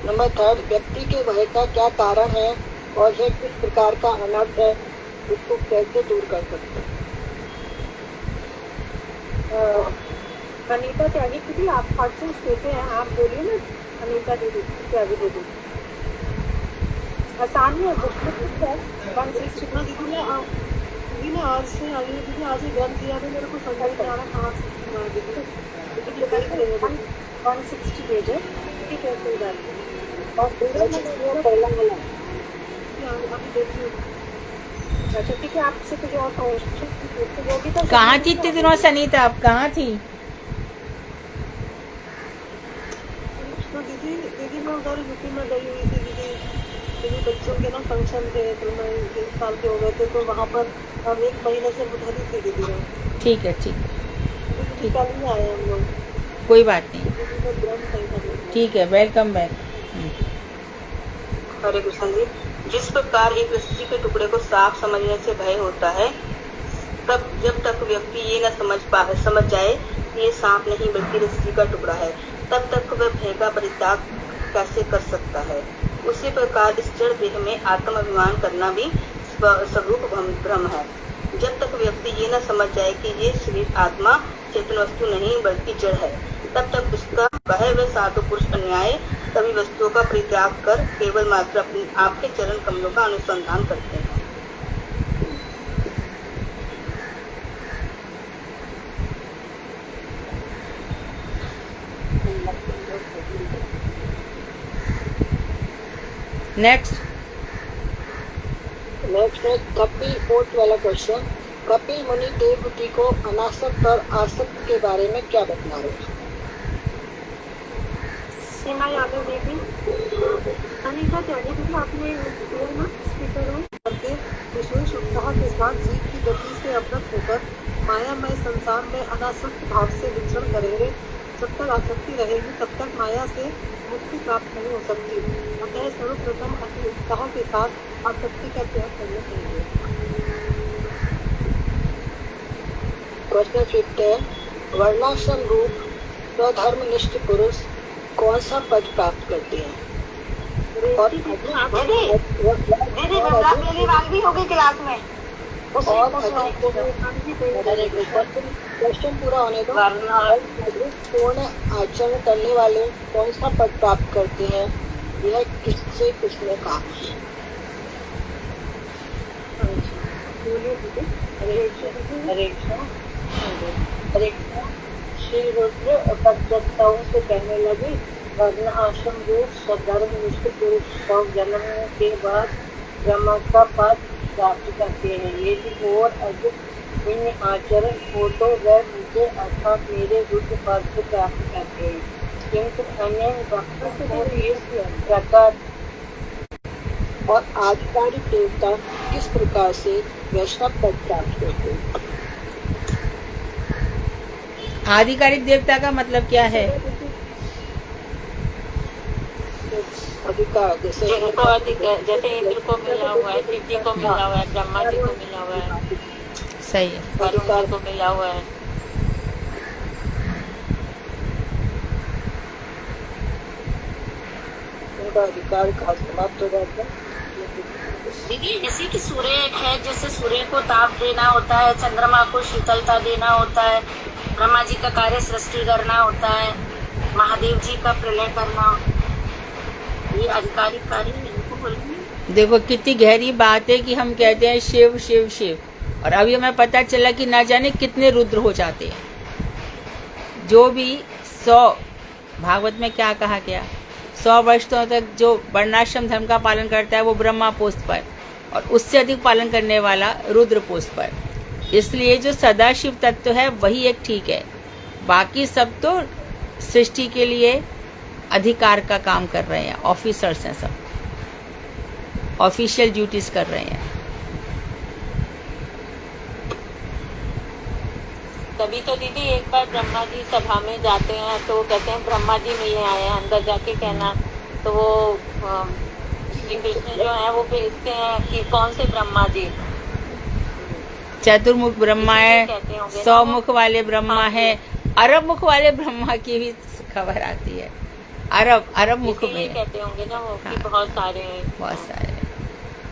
नंबर 3, व्यक्ति के भय का क्या कारण है और यह किस प्रकार का अनर्थ है, उसको कैसे दूर कर सकते हैं? अनीता त्यागी दीदी आप क्वेश्चन देते हैं, आप बोलिए ना। अनीता दीदी त्यागी दीदी आसान है, बुक है 160 दीदी ने आज से आई है दीदी। आज ही ग्रंथ दिया था मेरे को, समझ नहीं आ रहा कहाँ से दीदी 160 पेज है। ठीक है कोई बात नहीं। और पहला वाला अभी देखिए। अच्छा ठीक है, आपसे कुछ और क्वेश्चन वो भी तो। कहाँ थी इतने दिनों से अनीता, आप कहाँ थी? दीदी मैं उधर यूपी में गई हुई थी दीदी। बच्चों के ना फंक्शन थे तो मैं 1 साल के हो गए थे, तो वहाँ पर हम 1 महीने से उधर ही थे दीदी। ठीक है ठीक कल ही आए हम लोग। कोई बात नहीं, ठीक है, वेलकम बैक। हरे कृष्ण जी। जिस प्रकार एक रस्सी के टुकड़े को साफ समझने से भय होता है, तब जब तक व्यक्ति ये न समझ जाए कि ये सांप नहीं बल्कि रस्सी का टुकड़ा है, तब तक वह भय का परित्याग कैसे कर सकता है। उसी प्रकार इस जड़ देह में आत्माभिमान करना भी स्वरूप भ्रम है। जब तक व्यक्ति ये न समझ जाए कि ये शरीर आत्मा चेतन वस्तु नहीं बल्कि जड़ है, तब तक उसका कहे वे साधु पुरुष अन्याय सभी वस्तुओं का परित्याग कर केवल मात्र अपने आपके चरण कमलों का अनुसंधान करते हैं। नेक्स्ट है कपिल कोट वाला क्वेश्चन। कपिल मुनि देवहूति को अनासक्त और आसक्त के बारे में क्या बता रहे हैं? सीमा यादव दीदी। अनीता त्यागी दीदी आपने ना स्पीकर हो करके विशेष उत्साह के साथ जीव की गति से अवगत होकर मायामय संसार में अनासक्त भाव से विचरण करेंगे। जब तक आसक्ति रहेगी तब तक माया से मुक्ति प्राप्त नहीं हो सकती, अतः सर्वप्रथम अति उत्साह के साथ आसक्ति का त्याग करना चाहिए। क्वेश्चन 5 है, वर्णाश्रम रूप स्वधर्मनिष्ठ पुरुष कौन सा पद प्राप्त करते हैं? और दीदी विमला पहली बार भी होगी क्लास में। क्वेश्चन पूरा होने दो। पूर्ण आचरण करने वाले कौन सा पद प्राप्त करते हैं? यह किससे किसने कहा? श्री रुद्र पदवक्ताओं से कहने लगे, वर्ण आश्रम रूप सधर्म निष्ठ पुरुष 100 जन्म के बाद ब्रह्म का पद प्राप्त करते हैं। यदि और अधिक इन आचरण हो तो वह मुझे अर्थात मेरे रुद्र पद को प्राप्त करते हैं, किंतु अन्य भक्तों को इस प्रकार और आधिकारिक देवता किस प्रकार से वैष्णव पद प्राप्त करते हैं? आधिकारिक देवता का मतलब क्या है? अधिकार जैसे जैसे इंद्र को मिला हुआ है, शिव जी को मिला हुआ है, ब्रह्मा जी को मिला हुआ है, सही है। वरुण जी को मिला हुआ है। उनका अधिकार का समाप्त हो जाता है। दीदी जैसे कि सूर्य एक है, जैसे सूर्य को ताप देना होता है, चंद्रमा को शीतलता देना होता है, ब्रह्मा जी का कार्य सृष्टि करना होता है, महादेव जी का प्रलय करना, ये आधिकारिक कार्य इनको बोलेंगे। देखो कितनी गहरी बात है कि हम कहते हैं शिव शिव शिव, और अभी हमें पता चला कि ना जाने कितने रुद्र हो जाते हैं। जो भी 100 भागवत में क्या कहा गया, 100 वर्षों तक जो वर्णाश्रम धर्म का पालन करता है वो ब्रह्मा पोस्ट पर, और उससे अधिक पालन करने वाला रुद्र पोस्ट पर। इसलिए जो सदाशिव तत्व है वही एक ठीक है, बाकी सब तो सृष्टि के लिए अधिकार का काम कर रहे हैं, ऑफिसर्स हैं, सब ऑफिशियल ड्यूटीज कर रहे हैं। तभी तो दीदी एक बार ब्रह्मा जी सभा में जाते हैं तो कहते हैं ब्रह्मा जी मिलने आए हैं, अंदर जाके कहना, तो वो श्री कृष्ण जो है वो भेजते हैं कि कौन से ब्रह्मा जी? चतुर्मुख ब्रह्मा है, कहते होंगे 100 मुख वाले ब्रह्मा है, अरब मुख वाले ब्रह्मा की भी खबर आती है। अरब मुख में कहते होंगे ना वो कि हाँ, बहुत सारे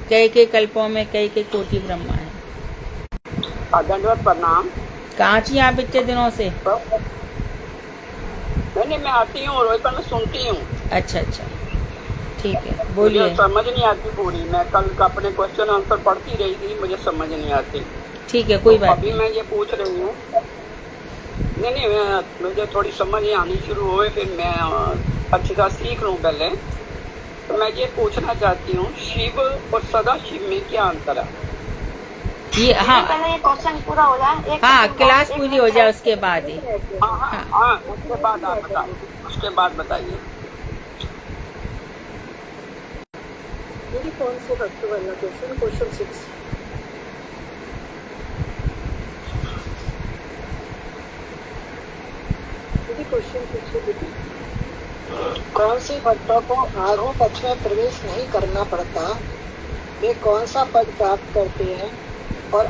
कई कल्पों में कई कोटि ब्रह्मा है। दंडवत प्रणाम। कहाँ थी आप इतने दिनों से? नहीं, मैं आती हूँ रोज पर मैं सुनती हूँ। अच्छा, ठीक है, बोलिए। मुझे समझ नहीं आती पूरी, मैं कल का अपने क्वेश्चन आंसर पढ़ती रही थी, मुझे समझ नहीं आती। ठीक है, कोई बात अभी मैं ये पूछ रही हूँ, नहीं मुझे थोड़ी समझ आनी शुरू हुई, फिर मैं अच्छी तरह सीख लूँ पहले। तो मैं ये पूछना चाहती हूँ, शिव और सदा शिव में क्या अंतर है? ये हाँ, पहले ये क्वेश्चन पूरा हो जाए। हाँ, क्लास पूरी हो जाए उसके बाद ही। हाँ, उसके बाद आप बताइए, उसके बाद बताइए। मेरी कौन से भक्त वाला क्वेश्चन 6। क्वेश्चन पूछिए। कौन से भक्तों को आरोह पक्ष में प्रवेश नहीं करना पड़ता, वे कौन सा पद प्राप्त करते हैं और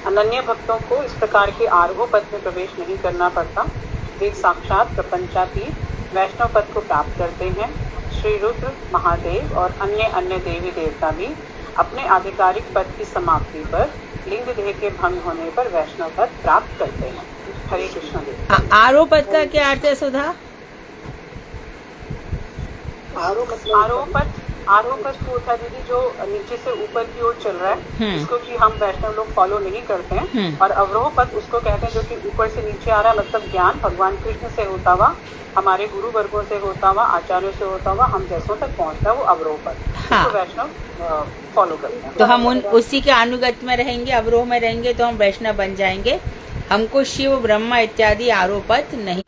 अनन्य भक्तों को इस प्रकार के आरोह पद में प्रवेश नहीं करना पड़ता, वे साक्षात प्रपंचातीत वैष्णव पद को प्राप्त करते हैं। श्री रुद्र, महादेव और अन्य देवी देवता भी अपने आधिकारिक पद की समाप्ति पर लिंग देह के भंग होने पर वैष्णव पद प्राप्त करते हैं। हरे कृष्ण देव। आरोह पद का क्या अर्थ है सुधा? आरोह पद वो होता है दीदी जो नीचे से ऊपर की ओर चल रहा है, जिसको कि हम वैष्णव लोग फॉलो नहीं करते हैं। और अवरोह पद उसको कहते हैं जो कि ऊपर से नीचे आ रहा, मतलब ज्ञान भगवान कृष्ण से होता हुआ, हमारे गुरु वर्गों से होता हुआ, आचार्यों से होता हुआ हम जैसों तक पहुंचता है, वो अवरोह पद। हाँ। तो वैष्णव फॉलो करते हैं। तो हम उसी के अनुगत में रहेंगे, अवरोह में रहेंगे तो हम वैष्णव बन जाएंगे। हमको शिव, ब्रह्मा इत्यादि आरोह पद नहीं।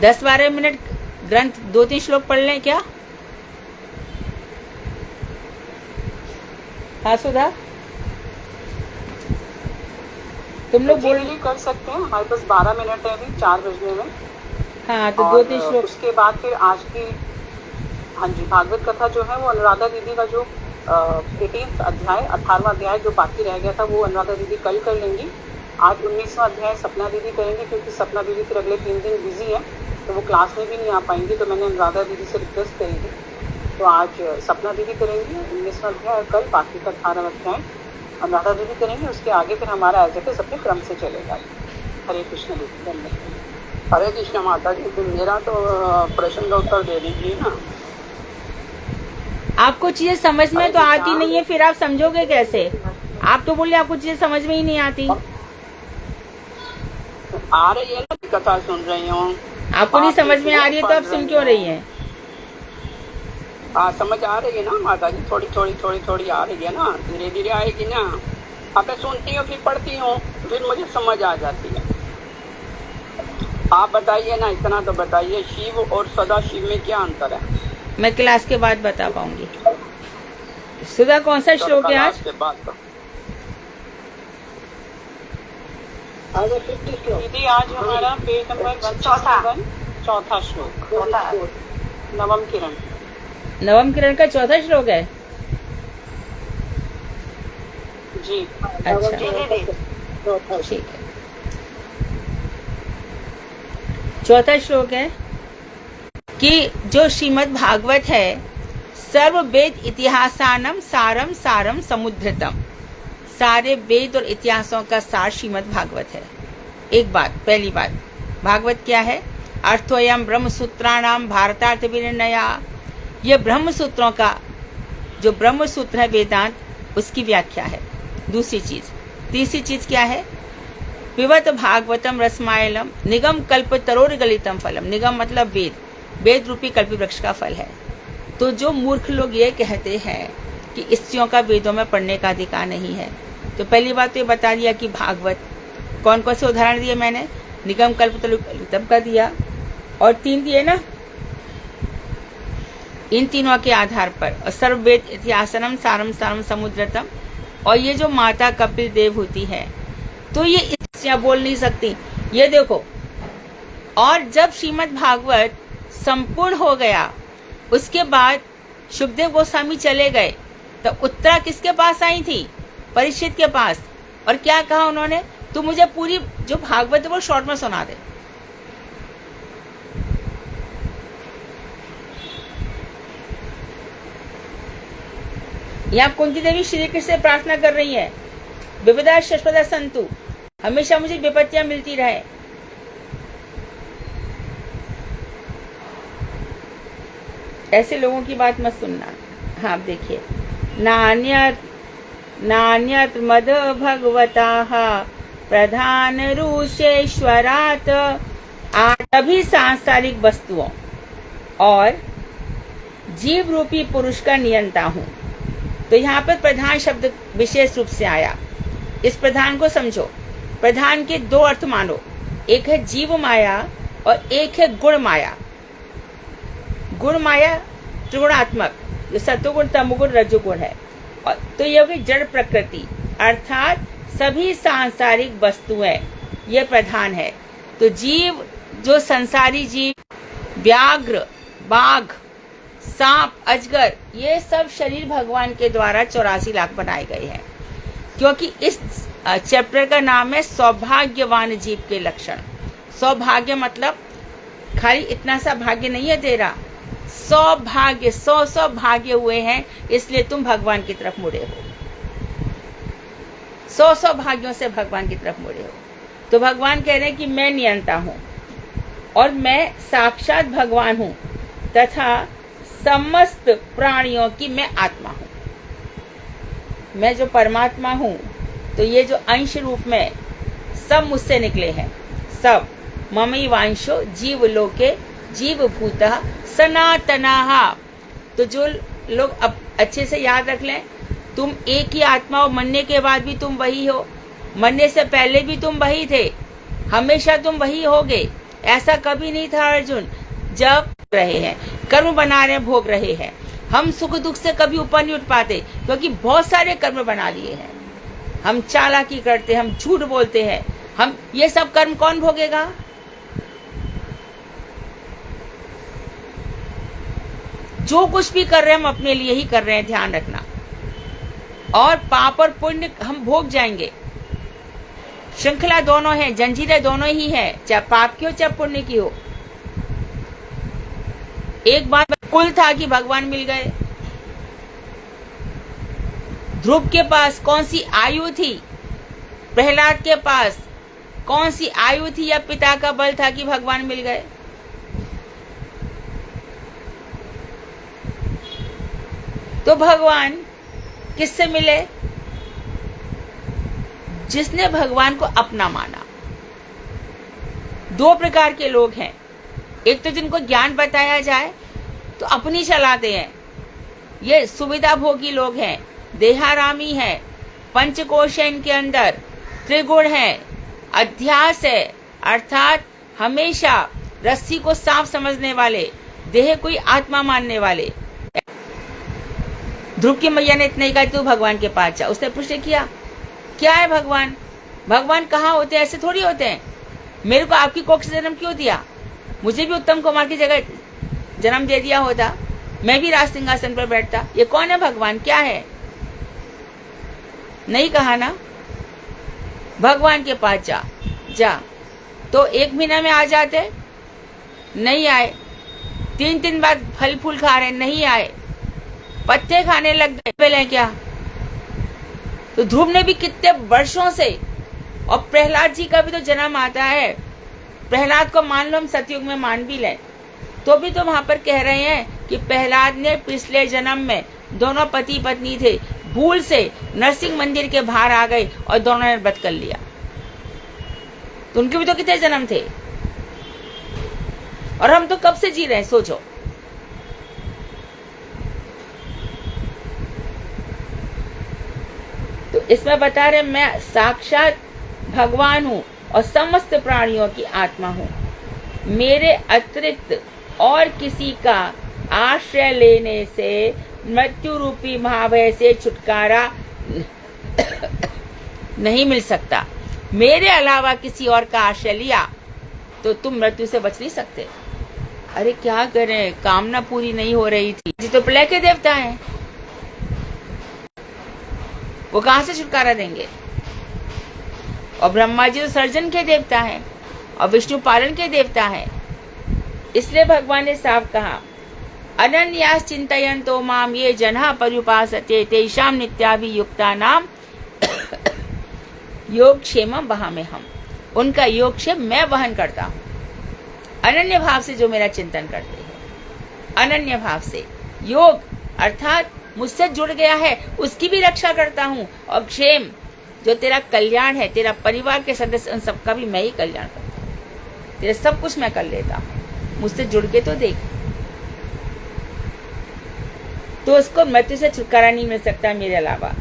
दस 12 मिनट ग्रंथ 2-3 श्लोक पढ़ लें क्या? हाँ सुधा, तुम लोग बोल। कर सकते हैं, हमारे पास 12 मिनट है अभी 4 बजने में। हाँ तो और 2-3 श्लोक। उसके बाद फिर आज की, हाँ जी, भागवत कथा जो है वो अनुराधा दीदी का जो 18वां अध्याय 18वां अध्याय जो बाकी रह गया था वो अनुराधा दीदी कल कर लेंगी। आज 19वां अध्याय सपना दीदी करेंगे, क्योंकि सपना दीदी फिर अगले 3 दिन बिजी है तो वो क्लास में भी नहीं आ पाएंगी, तो मैंने अनुराधा दीदी से रिक्वेस्ट करी थी, तो आज सपना दीदी करेंगी 19वां अध्याय, और कल बाकी का 18वां अध्याय अनुराधा दीदी करेंगे। उसके आगे फिर हमारा एज इट इज अपने क्रम से चलेगा। हरे कृष्ण दीदी, धन्यवाद। हरे कृष्ण माता जी, फिर मेरा तो प्रश्न का उत्तर दे दीजिए ना। आपको चीजें समझ में तो आती नहीं है, फिर आप समझोगे कैसे? आप तो बोले आपको चीजें समझ में ही नहीं आती। आ रही है ना, कथा सुन रही हूँ। आपको नहीं समझ में आ रही है तो आप सुन क्यों रही हैं? हाँ, समझ आ रही है ना माता जी, थोड़ी थोड़ी आ रही है ना, धीरे धीरे आएगी ना। अब मैं सुनती हूँ फिर पढ़ती हूँ, फिर मुझे समझ आ जाती है। आप बताइए ना, इतना तो बताइए, शिव और सदा शिव में क्या अंतर है? मैं क्लास के बाद बता पाऊंगी। सुधा कौन सा श्लोक है आज? के बाद दीदी आज हमारा पेज नंबर 4 श्लोक, नवम किरण। नवम किरण का 4था श्लोक है जी। अच्छा ठीक है। 4था श्लोक है कि जो श्रीमद् भागवत है सर्व वेद इतिहासानम सारम सारम समुद्रतम, सारे वेद और इतिहासों का सार श्रीमद् भागवत है। एक बात, पहली बात, भागवत क्या है? अर्थोयम ब्रह्म सूत्राणाम भारतार्थ विनिर्णया, यह ब्रह्म सूत्रों का जो ब्रह्म सूत्र है वेदांत, उसकी व्याख्या है। दूसरी चीज, तीसरी चीज क्या है? पिबत भागवतम रसमायलम निगम कल्प तरोर गलितम फलम। निगम मतलब वेद, वेद रूपी कल्प वृक्ष का फल है। तो जो मूर्ख लोग ये कहते हैं कि स्त्रियों का वेदों में पढ़ने का अधिकार नहीं है, तो पहली बात तो ये बता दिया कि भागवत कौन कौन से उदाहरण दिए मैंने? निगम कल्प तरोर का दिया, और 3 दिए ना, इन तीनों के आधार पर, और सर्व वेद इतिहासनम सारम सारम समुद्रतम। और ये जो माता कपिल देव होती है तो ये स्त्रियां बोल नहीं सकती, ये देखो। और जब श्रीमद् भागवत संपूर्ण हो गया, उसके बाद सुखदेव गोस्वामी चले गए, तो उत्तरा किसके पास आई थी? परीक्षित के पास। और क्या कहा उन्होंने? तू मुझे पूरी जो भागवत है वो शॉर्ट में सुना दे। यहाँ कुंती देवी श्री कृष्ण से प्रार्थना कर रही है, विपदा शश्वता संतु, हमेशा मुझे विपत्तियां मिलती रहे। ऐसे लोगों की बात मत सुनना। हाँ देखिए, नान्यत मद भगवताः प्रधान रूषेश्वरात्, सभी सांसारिक वस्तुओं और जीव रूपी पुरुष का नियंता हूँ। तो यहाँ पर प्रधान शब्द विशेष रूप से आया। इस प्रधान को समझो। प्रधान के 2 अर्थ मानो, एक है जीव माया और एक है गुण माया। गुण माया त्रिगुणात्मक, जो सत्वगुण तमोगुण रजोगुण है, और तो ये होगी जड़ प्रकृति, अर्थात सभी सांसारिक वस्तुएं, ये प्रधान है। तो जीव, जो संसारी जीव, व्याघ्र, बाघ, सांप, अजगर, ये सब शरीर भगवान के द्वारा 84 लाख बनाए गए हैं। क्योंकि इस चैप्टर का नाम है सौभाग्यवान जीव के लक्षण। सौभाग्य मतलब खाली इतना सा भाग्य नहीं है तेरा, सौभाग्य, 100 भाग्य हुए हैं, इसलिए तुम भगवान की तरफ मुड़े हो। 100 भाग्यों से भगवान की तरफ मुड़े हो। तो भगवान कह रहे हैं कि मैं नियंता हूँ और मैं साक्षात भगवान हूँ, तथा समस्त प्राणियों की मैं आत्मा हूँ। मैं जो परमात्मा हूँ, तो ये जो अंश रूप में सब मुझसे निकले हैं, सब ममैवांशो जीव लोके जीव भूतः सनातनाः। तो जो लोग अब अच्छे से याद रख लें, तुम एक ही आत्मा हो, मरने के बाद भी तुम वही हो, मरने से पहले भी तुम वही थे, हमेशा तुम वही होगे। ऐसा कभी नहीं था अर्जुन। जब रहे हैं, कर्म बना रहे हैं, भोग रहे हैं, हम सुख दुख से कभी ऊपर नहीं उठ पाते, क्योंकि बहुत सारे कर्म बना लिए हैं। हम चालाकी करते हैं, हम झूठ बोलते हैं, हम ये सब कर्म कौन भोगेगा? जो कुछ भी कर रहे हैं हम अपने लिए ही कर रहे हैं, ध्यान रखना। और पाप और पुण्य हम भोग जाएंगे। श्रृंखला दोनों है, जंजीरें दोनों ही है, चाहे पाप की हो चाहे पुण्य की हो। एक बार कुल था कि भगवान मिल गए। ध्रुव के पास कौन सी आयु थी, प्रहलाद के पास कौन सी आयु थी या पिता का बल था कि भगवान मिल गए? तो भगवान किससे मिले? जिसने भगवान को अपना माना। दो प्रकार के लोग हैं, एक तो जिनको ज्ञान बताया जाए तो अपनी चलाते हैं, ये सुविधा भोगी लोग हैं, देहारामी है, पंचकोश है इनके अंदर, त्रिगुण है, अध्यास है, अर्थात हमेशा रस्सी को सांप समझने वाले, देह कोई आत्मा मानने वाले। ध्रुव की मैया ने इतना ही कहा, तू भगवान के पास जा। उसने प्रश्न किया, क्या है भगवान? भगवान कहाँ होते हैं? ऐसे थोड़ी होते हैं। मेरे को आपकी कोख से जन्म क्यों दिया? मुझे भी उत्तम कुमार की जगह जन्म दे दिया होता, मैं भी राज सिंहासन पर बैठता। ये कौन है भगवान, क्या है? नहीं कहा ना, भगवान के पास जा। जा तो 1 महीना में आ जाते, नहीं आए। 3 बाद फल फूल खा रहे, नहीं आए। पत्ते खाने लग गए, पहले क्या? तो ध्रुव ने भी कितने वर्षों से, और प्रहलाद जी का भी तो जन्म आता है। प्रहलाद को मान लो हम सतयुग में मान भी लें, तो भी तो वहां पर कह रहे हैं कि प्रहलाद ने पिछले जन्म में, दोनों पति पत्नी थे, भूल से नरसिंह मंदिर के बाहर आ गए और दोनों ने व्रत कर लिया। तो उनके भी तो कितने जन्म थे, और हम तो कब से जी रहे हैं, सोचो। तो इसमें बता रहे मैं साक्षात भगवान हूं और समस्त प्राणियों की आत्मा हूं। मेरे अतिरिक्त और किसी का आश्रय लेने से मृत्यु रूपी महाभय से छुटकारा नहीं मिल सकता। मेरे अलावा किसी और का आश्रय लिया तो तुम मृत्यु से बच नहीं सकते। अरे क्या करें, कामना पूरी नहीं हो रही थी जी, तो प्रलय के देवता हैं, वो कहां से छुटकारा देंगे? और ब्रह्मा जी तो सर्जन के देवता हैं और विष्णु पालन के देवता हैं। इसलिए भगवान ने साफ कहा, अनन्यास चिंतयन्तो माम ये जन्हा पर्युपासते तेषाम नित्याभियुक्ता नाम योगक्षेमं वहाम्यहम्। उनका योगक्षेम मैं वहन करता हूँ। अनन्य भाव से जो मेरा चिंतन करते हैं, अनन्य भाव से, योग अर्थात मुझसे जुड़ गया है, उसकी भी रक्षा करता हूँ। और क्षेम, जो तेरा कल्याण है, तेरा परिवार के सदस्य, उन सबका भी मैं ही कल्याण करता हूँ। तेरा सब कुछ मैं कर लेता हूँ, मुझसे जुड़ के तो देख। तो उसको मृत्यु से छुटकारा नहीं मिल सकता मेरे अलावा।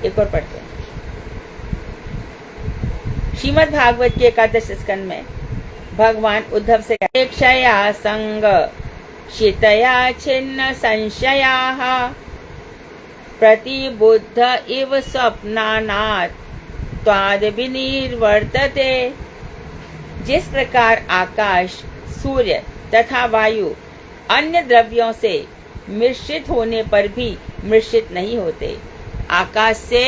एक और पढ़ते हैं, श्रीमद् भागवत के 11 स्कंद में भगवान उद्धव से क्षया संग शीतया छिन्न संशयाः प्रतिबुद्ध इव स्वप्नानात् त्वाद विनिर्वर्तते। जिस प्रकार आकाश, सूर्य तथा वायु अन्य द्रव्यों से मिश्रित होने पर भी मिश्रित नहीं होते। आकाश से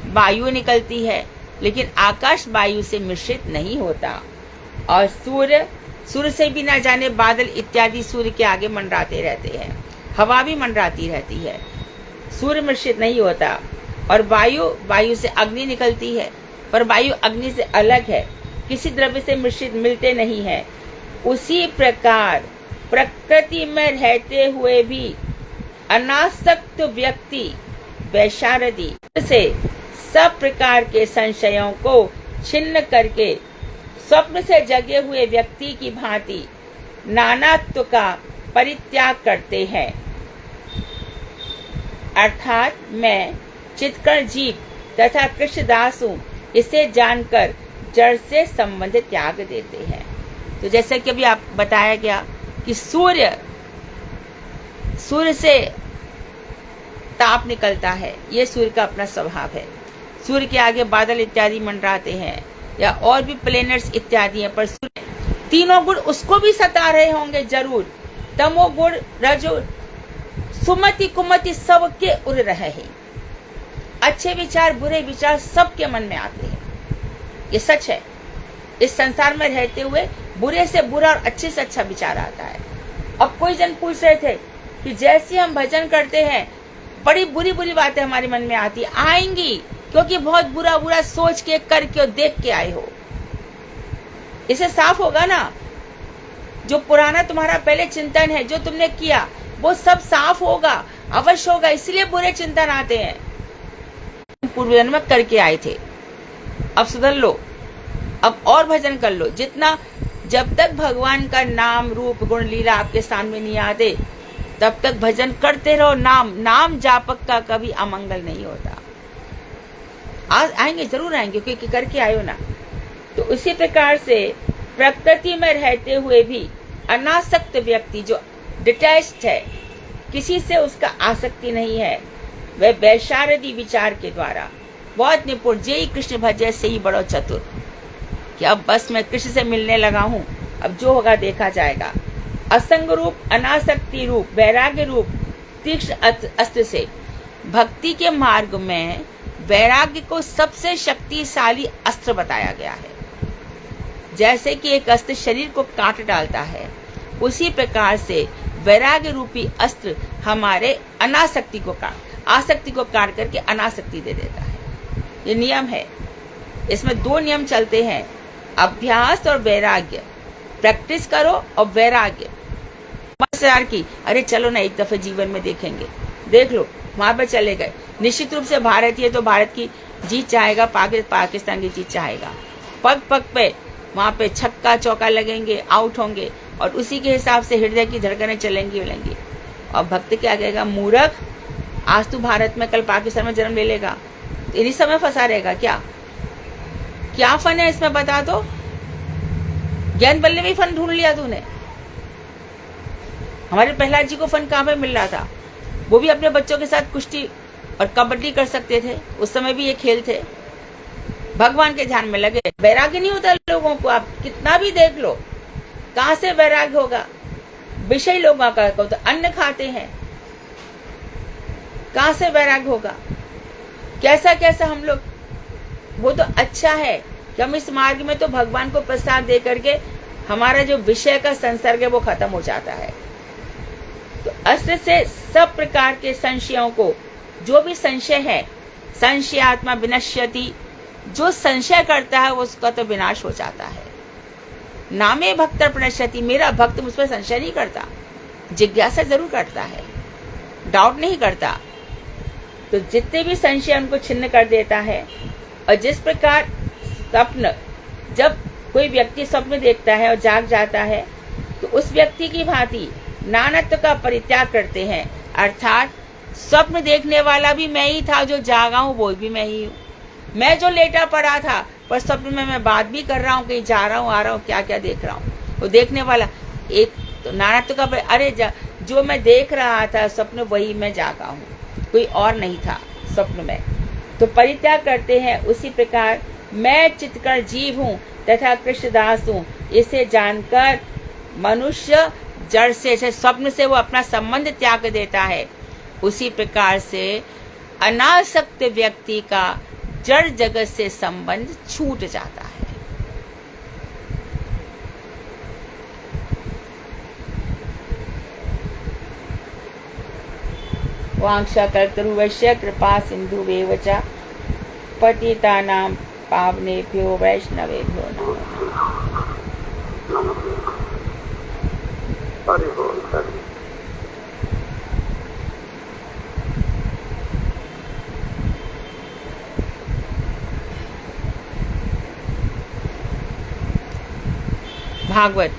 वायु निकलती है, लेकिन आकाश वायु से मिश्रित नहीं होता। और सूर्य से भी ना जाने बादल इत्यादि सूर्य के आगे मंडराते रहते हैं, हवा भी मंडराती रहती है, सूर्य मिश्रित नहीं होता। और वायु से अग्नि निकलती है, पर वायु अग्नि से अलग है, किसी द्रव्य से मिश्रित मिलते नहीं है। उसी प्रकार प्रकृति में रहते हुए भी अनासक्त व्यक्ति वैशारदी से सब प्रकार के संशयों को छिन्न करके स्वप्न से जगे हुए व्यक्ति की भांति नानात्व का परित्याग करते हैं। अर्थात मैं चित्कर्ण जीव तथा कृष्णदास हूँ, इसे जानकर जड़ से संबंध त्याग देते हैं। तो जैसे कि अभी आप बताया गया कि सूर्य से ताप निकलता है, ये सूर्य का अपना स्वभाव है। सूर्य के आगे बादल इत्यादि मंडराते हैं या और भी प्लेनेट्स इत्यादि हैं, पर सूर्य तीनों गुण उसको भी सता रहे होंगे जरूर। तमो गुण, रजो, सुमति कुमति सबके उड़ रहे हैं। अच्छे विचार बुरे विचार सबके मन में आते हैं, ये सच है। इस संसार में रहते हुए बुरे से बुरा और अच्छे से अच्छा विचार आता है। अब कोई जन पूछ रहे थे कि जैसे हम भजन करते हैं बड़ी बुरी बुरी बातें हमारे मन में आती आएंगी, क्योंकि बहुत बुरा बुरा सोच के करके और देख के आए हो। इसे साफ होगा ना, जो पुराना तुम्हारा पहले चिंतन है, जो तुमने किया वो सब साफ होगा, अवश्य होगा। इसलिए बुरे चिंतन आते हैं, पूर्व जन्म में करके आए थे। अब सुधर लो, अब और भजन कर लो जितना। जब तक भगवान का नाम रूप गुण लीला आपके सामने नहीं आते तब तक भजन करते रहो। नाम जापक का कभी अमंगल नहीं होता। आएंगे, जरूर आएंगे, क्योंकि करके आयो ना। तो उसी प्रकार से प्रकृति में रहते हुए भी अनासक्त व्यक्ति जो डिटैच्ड है, किसी से उसका आसक्ति नहीं है, वह वैशारदी विचार के द्वारा बहुत निपुण, जेई कृष्ण भजे से ही बड़ो चतुर, कि अब बस मैं कृष्ण से मिलने लगा हूँ, अब जो होगा देखा जाएगा। असंग रूप, अनासक्ति रूप, वैराग्य रूप तीक्ष्ण अस्त्र से भक्ति के मार्ग में वैराग्य को सबसे शक्तिशाली अस्त्र बताया गया है। जैसे कि एक अस्त्र शरीर को काट डालता है, उसी प्रकार से वैराग्य रूपी अस्त्र हमारे आसक्ति को काट करके अनासक्ति दे देता है। ये नियम है। इसमें दो नियम चलते हैं, अभ्यास और वैराग्य। प्रैक्टिस करो और वैराग्य की, अरे चलो ना एक दफे जीवन में देखेंगे, देख लो, वहां पर चले गए। निश्चित रूप से भारतीय तो भारत की जीत चाहेगा, पाकिस्तान की जीत चाहेगा। पग पग पे वहां पे छक्का चौका लगेंगे, आउट होंगे, और उसी के हिसाब से हृदय की धड़कनें चलेंगी। और भक्त क्या कहेगा, मूर्ख, आज तू भारत में कल पाकिस्तान में जन्म ले लेगा, इन्हीं समय फंसा रहेगा। क्या फन है इसमें, बता दो। ज्ञान बल ने भी फन ढूंढ लिया तूने। हमारे प्रहलाद जी को फन कहाँ पे मिल रहा था? वो भी अपने बच्चों के साथ कुश्ती और कबड्डी कर सकते थे, उस समय भी ये खेल थे। भगवान के ध्यान में लगे। वैराग्य नहीं होता लोगों को, आप कितना भी देख लो, कहां से वैराग्य होगा? विषय लोगों का तो अन्न खाते हैं, कहां से वैराग्य होगा? कैसा कैसा हम लोग, वो तो अच्छा है कि हम इस मार्ग में तो भगवान को प्रसाद दे करके हमारा जो विषय का संसर्ग है वो खत्म हो जाता है। तो अस्त्र से सब प्रकार के संशयों को, जो भी संशय है, संशयात्मा विनश्यति, जो संशय करता है उसका तो विनाश हो जाता है। नामे भक्त प्रणश्यति, मेरा भक्त मुझ पर संशय नहीं करता, जिज्ञासा जरूर करता है, डाउट नहीं करता। तो जितने भी संशय उनको छिन्न कर देता है। और जिस प्रकार स्वप्न, जब कोई व्यक्ति स्वप्न देखता है और जाग जाता है तो उस व्यक्ति की भांति नानत्व का परित्याग करते हैं, अर्थात स्वप्न देखने वाला भी मैं ही था, जो जागा हूँ वो भी मैं ही हूँ। मैं जो लेटा पड़ा था पर स्वप्न में मैं बात भी कर रहा हूँ, कहीं जा रहा हूँ, आ रहा हूँ, क्या क्या देख रहा हूँ। वो देखने वाला एक तो नानत्व का, अरे जो मैं देख रहा था स्वप्न वही मैं जागा हूँ, कोई और नहीं था स्वप्न में। तो परित्याग करते हैं। उसी प्रकार मैं चित्तकर जीव हूँ तथा कृष्णदास हूँ, इसे जानकर मनुष्य जड़ से, स्वप्न से वो अपना संबंध त्याग देता है। उसी प्रकार से अनासक्त व्यक्ति का जड़ जगत से संबंध छूट जाता है। वांक्षा कर्तृवश्य कृपा सिंधु वेवचा पतितानां पावनेभ्यो वैष्णवेभ्यो नमः। भागवत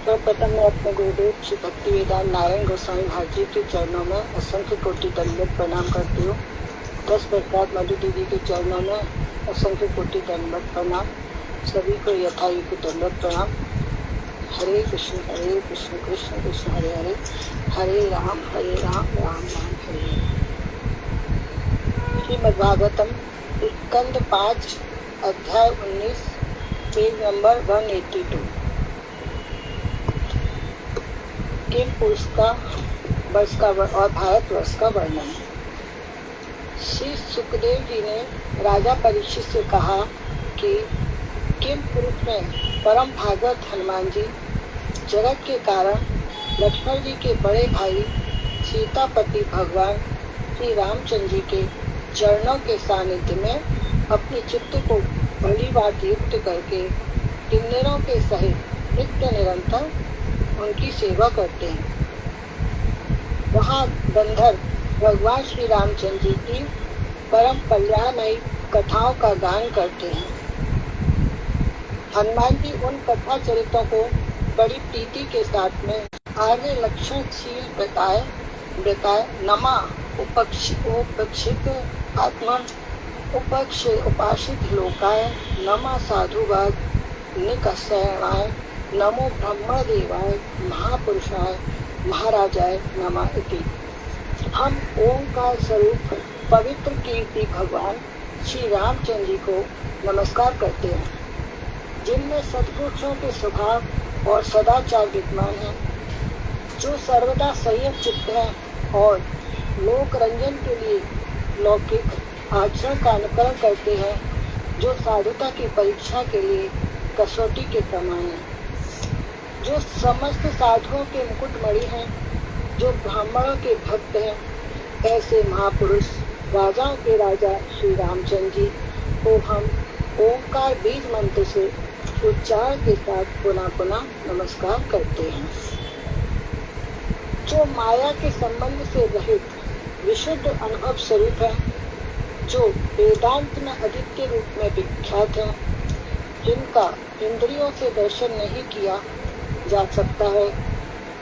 सर्वप्रथम मैं अपने गुरुदेव श्री भक्तिवेदांत नारायण गोस्वामी महाराज जी के चरणों में असंख्य कोटि दंडवत प्रणाम करती हूँ। 10 प्रकार मधु दीदी के चरणों में असंख्य कोटि दंडवत प्रणाम। सभी को यथायुक्त दंडवत प्रणाम। हरे कृष्ण कृष्ण कृष्ण हरे हरे, हरे राम राम राम हरे हरे। श्रीमद् भागवतम स्कंद 5 अध्याय 19 पेज नंबर 182। किम पुरुष का वर्ष का और भारत वर्ष का वर्णन। श्री सुखदेव जी ने राजा परीक्षित से कहा कि किम पुरुष में परम भागवत हनुमान जी जगत के कारण लक्ष्मण जी के बड़े भाई सीतापति भगवान श्री रामचंद्र जी के चरणों के सानिध्य में अपने चित्त को बड़ी बात युक्त करके किन्नरों के सहित नित्य निरंतर उनकी सेवा करते हैं। वहाँ गंधर्व भगवान श्री रामचंद्र जी की परम कल्याणमयी कथाओं का गान करते हैं। हनुमान जी उन कथा चरित्रों को बड़ी प्रीति के साथ में आर्य लक्षणशील बताए नमा उपेक्षित आत्मा उपासित लोकाय नमा साधुवाद निकषयणाय नमो ब्रह्म देवाय महापुरुषाय महाराजाय नमः इति। हम ओंकार स्वरूप पवित्र कीर्ति भगवान श्री रामचंद्र जी को नमस्कार करते हैं, जिनमें सत्पुरुषों के स्वभाव और सदाचार विद्यमान है, जो सर्वदा संयम चित्त है और लोक रंजन के लिए लौकिक आचरण का अनुकरण करते हैं, जो साधुता की परीक्षा के लिए कसौटी के समान है, जो समस्त साधुओं के मुकुटमणि हैं, जो ब्राह्मणों के भक्त हैं। ऐसे महापुरुष राजाओं के राजा श्री रामचंद्र जी को हम ओंकार बीज मंत्र से उच्चारण के साथ पुनः नमस्कार करते हैं। जो माया के संबंध से रहित विशुद्ध अनुभव स्वरूप है, जो वेदांत में अद्वितीय रूप में विख्यात है, जिनका इंद्रियों से दर्शन नहीं किया जा सकता है,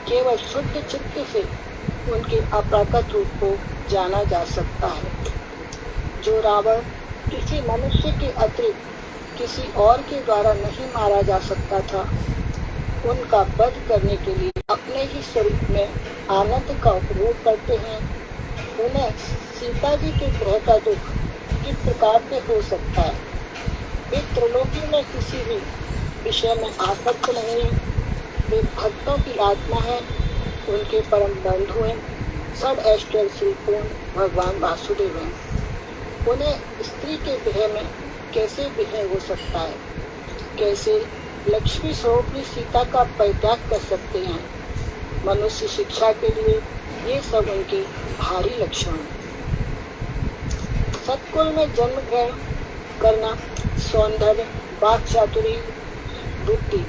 केवल शुद्ध चित्त से उनके अप्राकृत रूप को जाना जा सकता है। जो रावण किसी मनुष्य के अतिरिक्त किसी और के द्वारा नहीं मारा जा सकता था, उनका वध करने के लिए अपने ही स्वरूप में आनंद का उपयोग करते हैं। उन्हें सीता जी के ग्रह का दुख किस प्रकार से हो सकता है? वे त्रिलोकी में किसी भी विषय में आसक्त नहीं है, वे भक्तों की आत्मा है, उनके परम बंधु हैं, सब ऐश्वर्य श्रीपूर्ण भगवान वासुदेव हैं। उन्हें स्त्री के विषय में कैसे विषय हो सकता है? कैसे लक्ष्मी स्वरूपी सीता का परित्याग कर सकते हैं? मनुष्य शिक्षा के लिए ये सब उनके भारी लक्षण हैं। सत्कुल में जन्म ग्रहण करना सौंदर्य, वाक् चातुरी, बुद्धि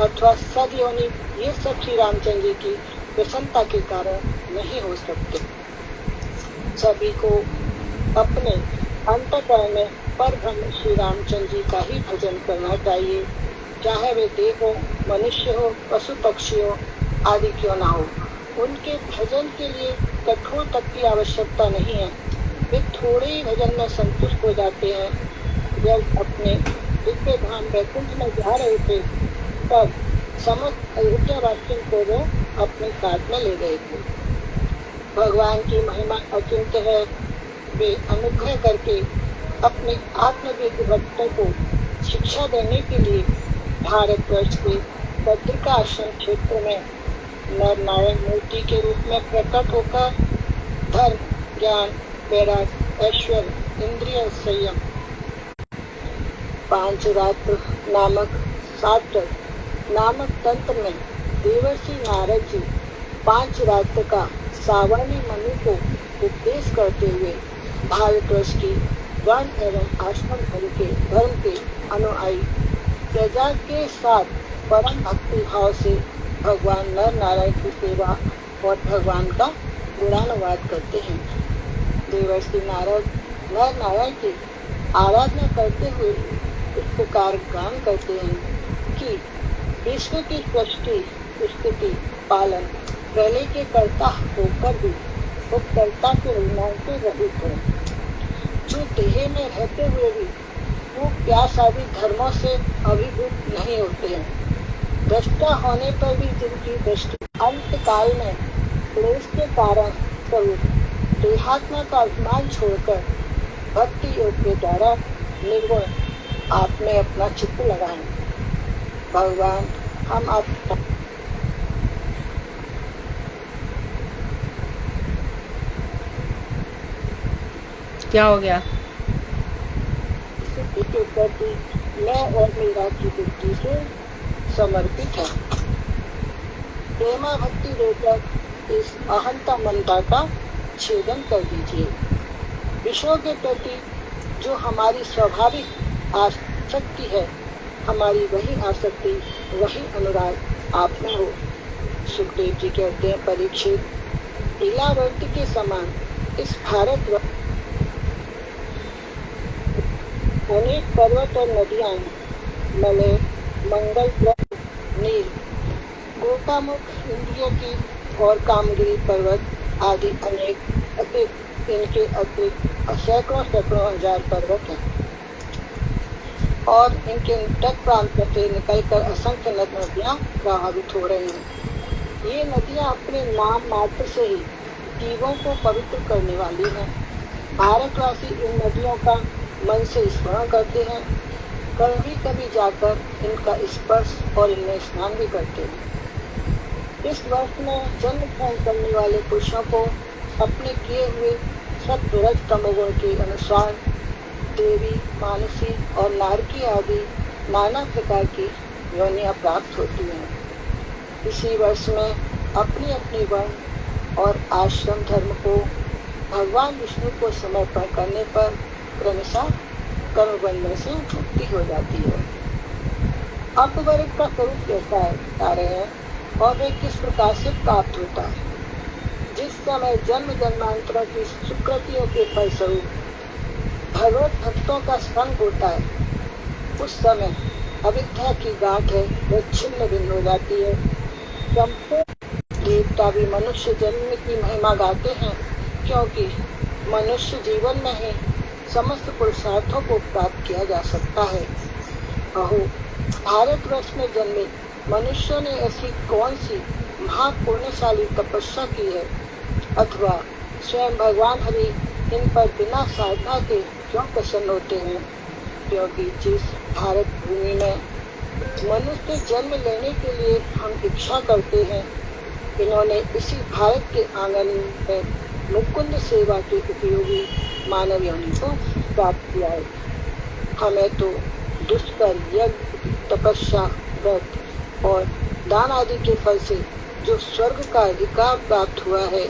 अथवा सदयोनि, ये सब श्री रामचंद्र जी की प्रसन्नता के कारण नहीं हो सकते। सभी को अपने अंतःकरण में परब्रह्म श्री रामचंद्र जी का ही भजन करना चाहिए, चाहे वे देव हो, मनुष्य हो, पशु पक्षी हो आदि क्यों ना हो। उनके भजन के लिए कठोर तप की आवश्यकता नहीं है, वे थोड़े ही भजन में संतुष्ट हो जाते हैं। जब अपने दिव्य धाम वैकुंठ में जा रहे थे, तब समस्त अयोध्या वासियों को वो अपने साथ में ले गए थे। भगवान की महिमा अचिंत्य है। वे अनुग्रह करके अपने आत्मवेद भक्तों को शिक्षा देने के लिए भारतवर्ष के बद्रिका आश्रम क्षेत्र में नर नारायण मूर्ति के रूप में प्रकट होकर धर्म, ज्ञान, वैराग्य, ऐश्वर्य, इंद्रिय संयम, पांचरात्र नामक सात नामक तंत्र में देवर्षि नारद जी 5 रात्र का सावर्णी मनु को उपदेश करते हुए भारतवर्ष की वर्ण एवं आश्रम धर्म के अनुयायी प्रजा के साथ परम भक्ति भाव से भगवान नर नारायण की सेवा और भगवान का गुणानुवाद करते हैं। देवर्षि नारद नर नारायण की आराधना करते हुए इस प्रकार गान करते हैं कि विश्व की सृष्टि, स्थिति, पालन प्रलय के कर्ता होकर भी वो कर्ता के अभिमान से रहित है। जो देह में रहते हुए भी वो प्यास आदि धर्मों से अभिभूत नहीं होते हैं। दृष्टा होने पर भी जिनकी दृष्टि अंत काल में क्लेश के कारण स्वरूप देहात्मा का अभिमान छोड़कर भक्ति योग के द्वारा निर्गुण आप में अपना चित्त लगाएं। भगवान हम आप क्या हो गया? के प्रति मैं और मेरा की बुद्धि से समर्पित है। प्रेमा भक्ति देकर इस अहंता ममता का छेदन कर दीजिए। विषयों के प्रति जो हमारी स्वाभाविक आसक्ति है, हमारी वही आसक्ति वही अनुराग आप में हो। सुखदेव जी कहते हैं, परीक्षित इलावर्ती के समान इस भारत अनेक पर्वत और नदियां मले मंगल ग्रह नील गोकामुख इंद्रियों की और कामगिरी पर्वत आदि अनेक अतिरिक्त इनके अतिरिक्त सैकड़ों हजार पर्वत हैं और इनके तट प्रांत से निकलकर असंख्य नदियां प्रभावित हो रही हैं। ये नदियां अपने नाम मात्र से ही जीवों को पवित्र करने वाली हैं। भारतवासी इन नदियों का मन से स्मरण करते हैं, कभी कभी जाकर इनका स्पर्श और इनमें स्नान भी करते हैं। इस वर्ष में जन्म ग्रहण करने वाले पुरुषों को अपने किए हुए सत्वरज तमोगुण के अनुसार देवी, मानसी और नारकी आदि नाना प्रकार की योनियां प्राप्त होती हैं। इसी वर्ष में अपनी अपनी वर्ण और आश्रम धर्म को भगवान विष्णु को समर्पण करने पर क्रमशः कर्म बंधन से मुक्ति हो जाती है। अपवर्ग का स्वरूप कैसा है बता रहे हैं और वे किस प्रकार से प्राप्त होता है। जिस समय जन्म जन्मांतरों की सुकृतियों के फलस्वरूप भगवत भक्तों का संग होता है, उस समय अविद्या की गांठ है वह छिन्न भिन्न हो जाती है। संपूर्ण देवता भी मनुष्य जन्म की महिमा गाते हैं, क्योंकि मनुष्य जीवन में ही समस्त पुरुषार्थों को प्राप्त किया जा सकता है। अहो, भारतवर्ष में जन्मे मनुष्यों ने ऐसी कौन सी महापुण्यशाली तपस्या की है, अथवा स्वयं भगवान हरि इन पर बिना साधना के क्यों प्रसन्न होते हैं? क्योंकि जिस भारत भूमि में मनुष्य जन्म लेने के लिए हम इच्छा करते हैं, इन्होंने इसी भारत के आंगन में मुकुंद सेवा के उपयोगी मानव योनि को प्राप्त किया है। हमें तो दुष्कर यज्ञ, तपस्या, व्रत और दान आदि के फल से जो स्वर्ग का अधिकार प्राप्त हुआ है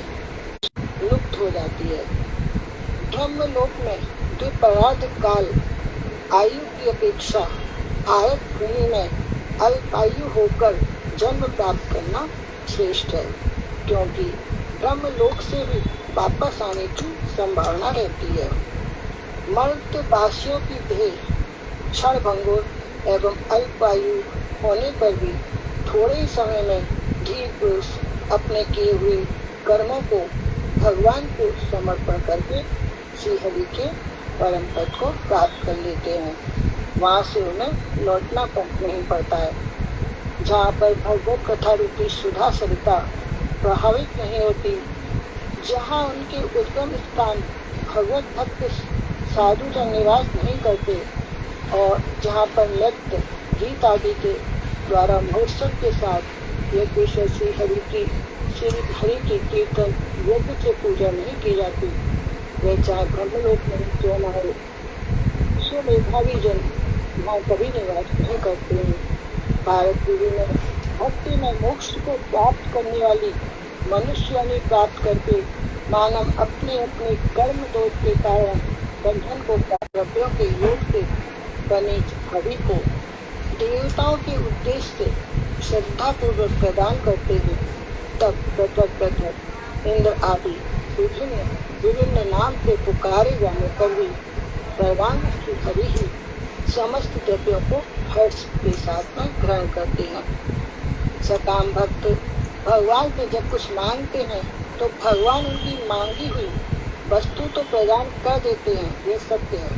लुप्त हो जाती है। ब्रह्मलोक में द्विपरार्ध काल आयु की अपेक्षा भारत भूमि में अल्पायु होकर जन्म प्राप्त करना श्रेष्ठ है, क्योंकि ब्रह्मलोक से भी वापस आने की संभावना रहती है। मर्त्यवासियों की देह क्षणभंगुर एवं अल्पायु होने पर भी थोड़े ही समय में धीर पुरुष अपने किए हुए कर्मों को भगवान को समर्पण करके श्री हरि के परम पद को प्राप्त कर लेते हैं। वहाँ से उन्हें लौटना नहीं पड़ता है। जहाँ पर भगवत कथा रूपी सुधा सरिता प्रभावित नहीं होती, जहाँ उनके उद्गम स्थान भगवत भक्त साधु जन निवास नहीं करते और जहाँ पर नृत्य गीत आदि के द्वारा महोत्सव के साथ ये विषय श्री हरि की कीर्तन यज्ञ से पूजा नहीं की जाती, वे चाहे ब्रह्मलोक में क्यों न हो, सुमेधावी जन वहाँ कभी निवास नहीं करते हैं। भारत भूमि में भक्ति में मोक्ष को प्राप्त करने वाली मनुष्य ने प्राप्त करके मानव अपने अपने कर्म दोष के कारण बंधन को द्रव्यों के योग से बने हरि को देवताओं के उद्देश्य से श्रद्धा पूर्वक प्रदान करते हैं। तब प्रकट इंद्र आदि विभिन्न नाम से पुकारे जाने पर भी सर्वांग श्री हरि ही समस्त द्रव्यों को हर्ष के साथ में ग्रहण करते हैं। सकाम भक्त भगवान से जब कुछ मांगते हैं तो भगवान उनकी मांगी हुई वस्तु तो प्रदान कर देते हैं, ये सत्य है,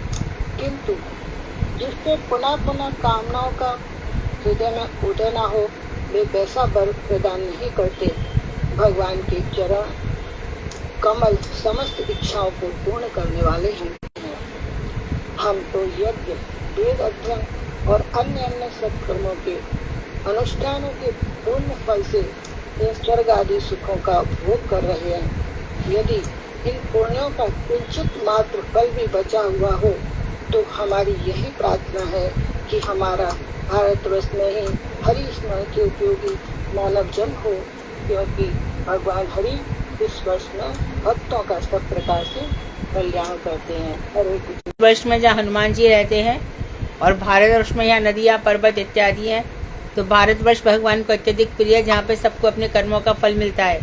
किंतु जिससे पुनः पुनः कामनाओं का हृदय में उदय न हो, वे वैसा वर प्रदान नहीं करते। भगवान के चरण कमल समस्त इच्छाओं को पूर्ण करने वाले हैं। हम तो यज्ञ, वेद अध्ययन और अन्य अन्य सत्कर्मों के अनुष्ठानों के पूर्ण फल से स्वर्ग आदि सुखों का भोग कर रहे हैं। यदि इन पुण्यों का किंचित मात्र फल भी बचा हुआ हो, तो हमारी यही प्रार्थना है कि हमारा भारतवर्ष में ही हरि स्मरण के उपयोगी मानव जन्म हो, क्योंकि भगवान हरि इस वर्ष में भक्तों का सब प्रकार से कल्याण करते हैं। हरे कृष्ण। वर्ष में जहाँ हनुमान जी रहते हैं और भारतवर्ष में यहाँ नदियाँ, पर्वत इत्यादि हैं, तो भारतवर्ष भगवान को अत्यधिक प्रिय है, जहाँ पे सबको अपने कर्मों का फल मिलता है।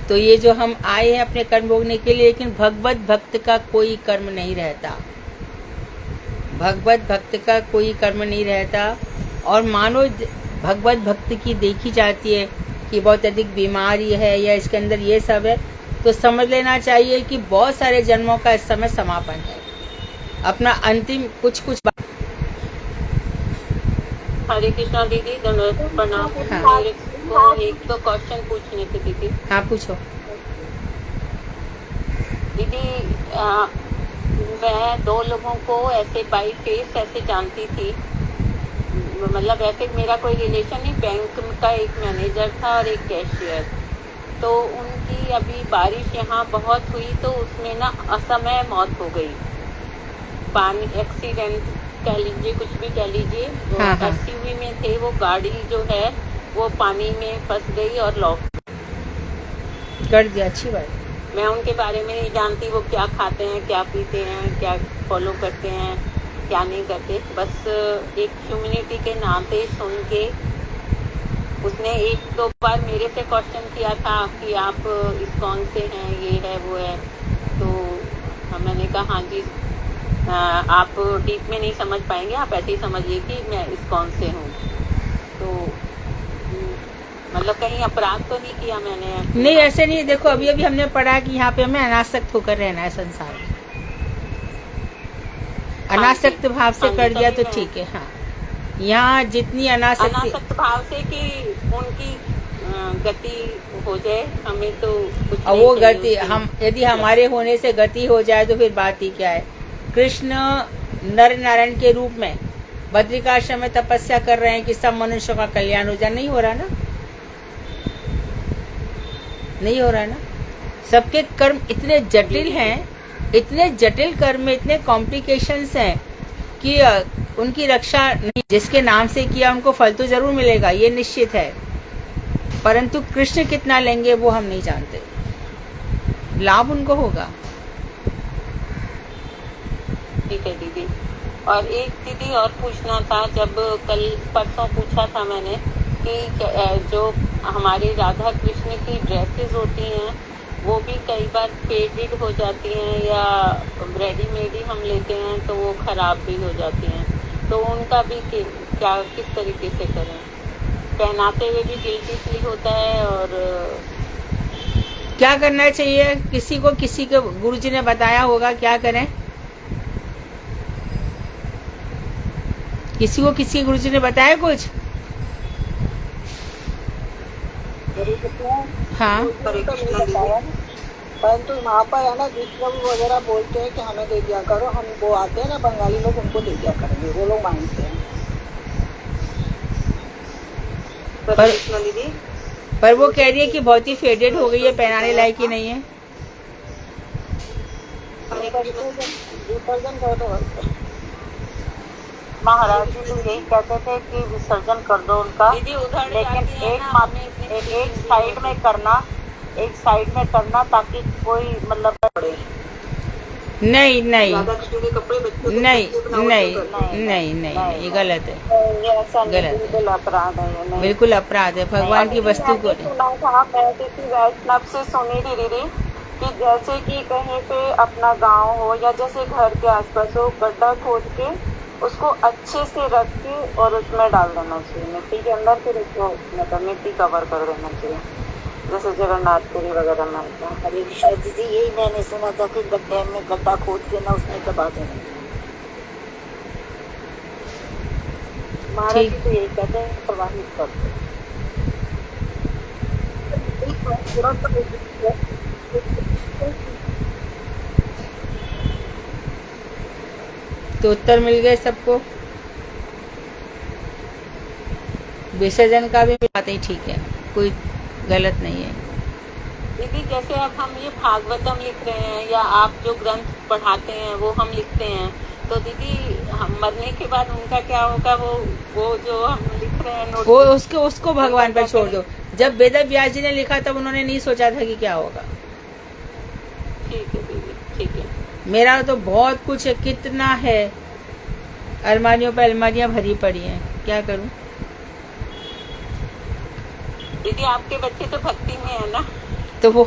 तो ये जो हम आए हैं अपने कर्म भोगने के लिए, लेकिन भगवत भक्त का कोई कर्म नहीं रहता, भगवत भक्त का कोई कर्म नहीं रहता। और मानो भगवत भक्त की देखी जाती है कि बहुत अधिक बीमारी है या इसके अंदर ये सब है, तो समझ लेना चाहिए कि बहुत सारे जन्मों का इस समय समापन है, अपना अंतिम कुछ हरे कृष्णा दीदी, धन्यवाद, प्रणाम। हाँ। मेरे को एक दो क्वेश्चन पूछने थे दीदी। हाँ, पूछो। दीदी मैं दो लोगों को ऐसे बाई फेस ऐसे जानती थी, मतलब ऐसे मेरा कोई रिलेशन नहीं, बैंक का एक मैनेजर था और एक कैशियर। तो उनकी अभी बारिश यहाँ बहुत हुई, तो उसमें ना असमय मौत हो गई, पानी एक्सीडेंट कह लीजिए, कुछ भी कह लीजिए। हाँ, हाँ। एसयूवी में थे, वो गाड़ी जो है वो पानी में फंस गई और लॉक कर दिया। अच्छी बात। मैं उनके बारे में नहीं जानती, वो क्या खाते हैं, क्या पीते हैं, क्या फॉलो करते हैं, क्या नहीं करते। बस एक ह्यूमैनिटी के नाते सुन के उसने एक दो बार मेरे से क्वेश्चन किया था कि आप इस्कॉन से हैं, ये है वो है। तो मैंने कहा हाँ जी, आप डीप में नहीं समझ पाएंगे, आप ऐसे ही समझिए कि मैं इस्कॉन से हूँ। तो मतलब कहीं अपराध तो नहीं किया मैंने? नहीं, ऐसे नहीं। देखो अभी अभी हमने पढ़ा कि यहाँ पे हमें अनासक्त होकर रहना है संसार में। अनासक्त भाव से कर दिया तो ठीक है। हाँ, यहाँ जितनी अनासक्त भाव से कि उनकी गति हो जाए, हमें तो कुछ और वो गति हम यदि हमारे होने से गति हो जाए तो फिर बात ही क्या है। कृष्ण नर नारायण के रूप में बद्रिकाश्रम में तपस्या कर रहे हैं कि सब मनुष्यों का कल्याण हो जाए। नहीं हो रहा ना, नहीं हो रहा ना। सबके कर्म इतने जटिल हैं, इतने जटिल कर्म में इतने कॉम्प्लिकेशंस हैं कि उनकी रक्षा नहीं, जिसके नाम से किया उनको फल तो जरूर मिलेगा, ये निश्चित है, परंतु कृष्ण कितना लेंगे वो हम नहीं जानते, लाभ उनको होगा। ठीक है दीदी। और एक दीदी और पूछना था, जब कल परसों पूछा था मैंने कि जो हमारी राधा कृष्ण की ड्रेसेस होती हैं वो भी कई बार फेडेड हो जाती हैं या रेडीमेड ही हम लेते हैं तो वो खराब भी हो जाती हैं, तो उनका भी क्या किस तरीके से करें? पहनाते हुए भी गिल्टी फील होता है। और क्या करना चाहिए? किसी के गुरुजी ने बताया होगा क्या करें? किसी गुरुजी ने बताया कुछ? हाँ, परंतु वहाँ पर है ना, दूसरे वगैरह बोलते हैं कि हमें दे दिया करो, हम वो आते हैं ना बंगाली लोग, उनको दे दिया करेंगे, वो लोग मांगते हैं। पर वो कह रही है कि बहुत ही फेडेड हो गई है, पहनाने लायक ही नहीं है। विसर्जन कर दो। महाराज जी तो यही कहते थे कि विसर्जन कर दो उनका, लेकिन एक साइड में करना ताकि कोई मतलब पड़े। नहीं नहीं कपड़े बच्चों नहीं, गलत है, ये ऐसा नहीं, गलत है। बिल्कुल अपराध है ये, नहीं। बिल्कुल अपराध है, भगवान की वस्तु को नहीं। सुना था, मैं किसी वैष्णव से सुनी थी दीदी कि जैसे कि कहीं पे अपना गांव हो या जैसे घर के आसपास हो, गड्ढा खोद के उसको अच्छे से रख के और उसमें डाल देना चाहिए मिट्टी के अंदर, फिर उसको मतलब मिट्टी कवर कर देना चाहिए। जैसे जगन्नाथपुरी वगैरह में होता है। हरे कृष्ण दीदी, यही मैंने सुना था कि गड्ढे में गड्ढा खोद के ना उसमें दबा देना। महाराज जी तो यही कहते हैं, प्रवाहित करते हैं। तो उत्तर मिल गए सबको। विसर्जन का भी बातें ठीक है, कोई गलत नहीं है। दीदी जैसे अब हम ये भागवतम लिख रहे हैं या आप जो ग्रंथ पढ़ाते हैं वो हम लिखते हैं, तो दीदी हम मरने के बाद उनका क्या होगा? वो जो हम लिख रहे हैं वो उसको भगवान पर छोड़ दो। जब वेद व्यास जी ने लिखा तब उन्होंने नहीं सोचा था कि क्या होगा। ठीक है दीदी, ठीक है। मेरा तो बहुत कुछ है, कितना है, अलमारियों पर अलमारियां भरी पड़ी हैं, क्या करूं। दीदी आपके बच्चे तो भक्ति में है ना, तो वो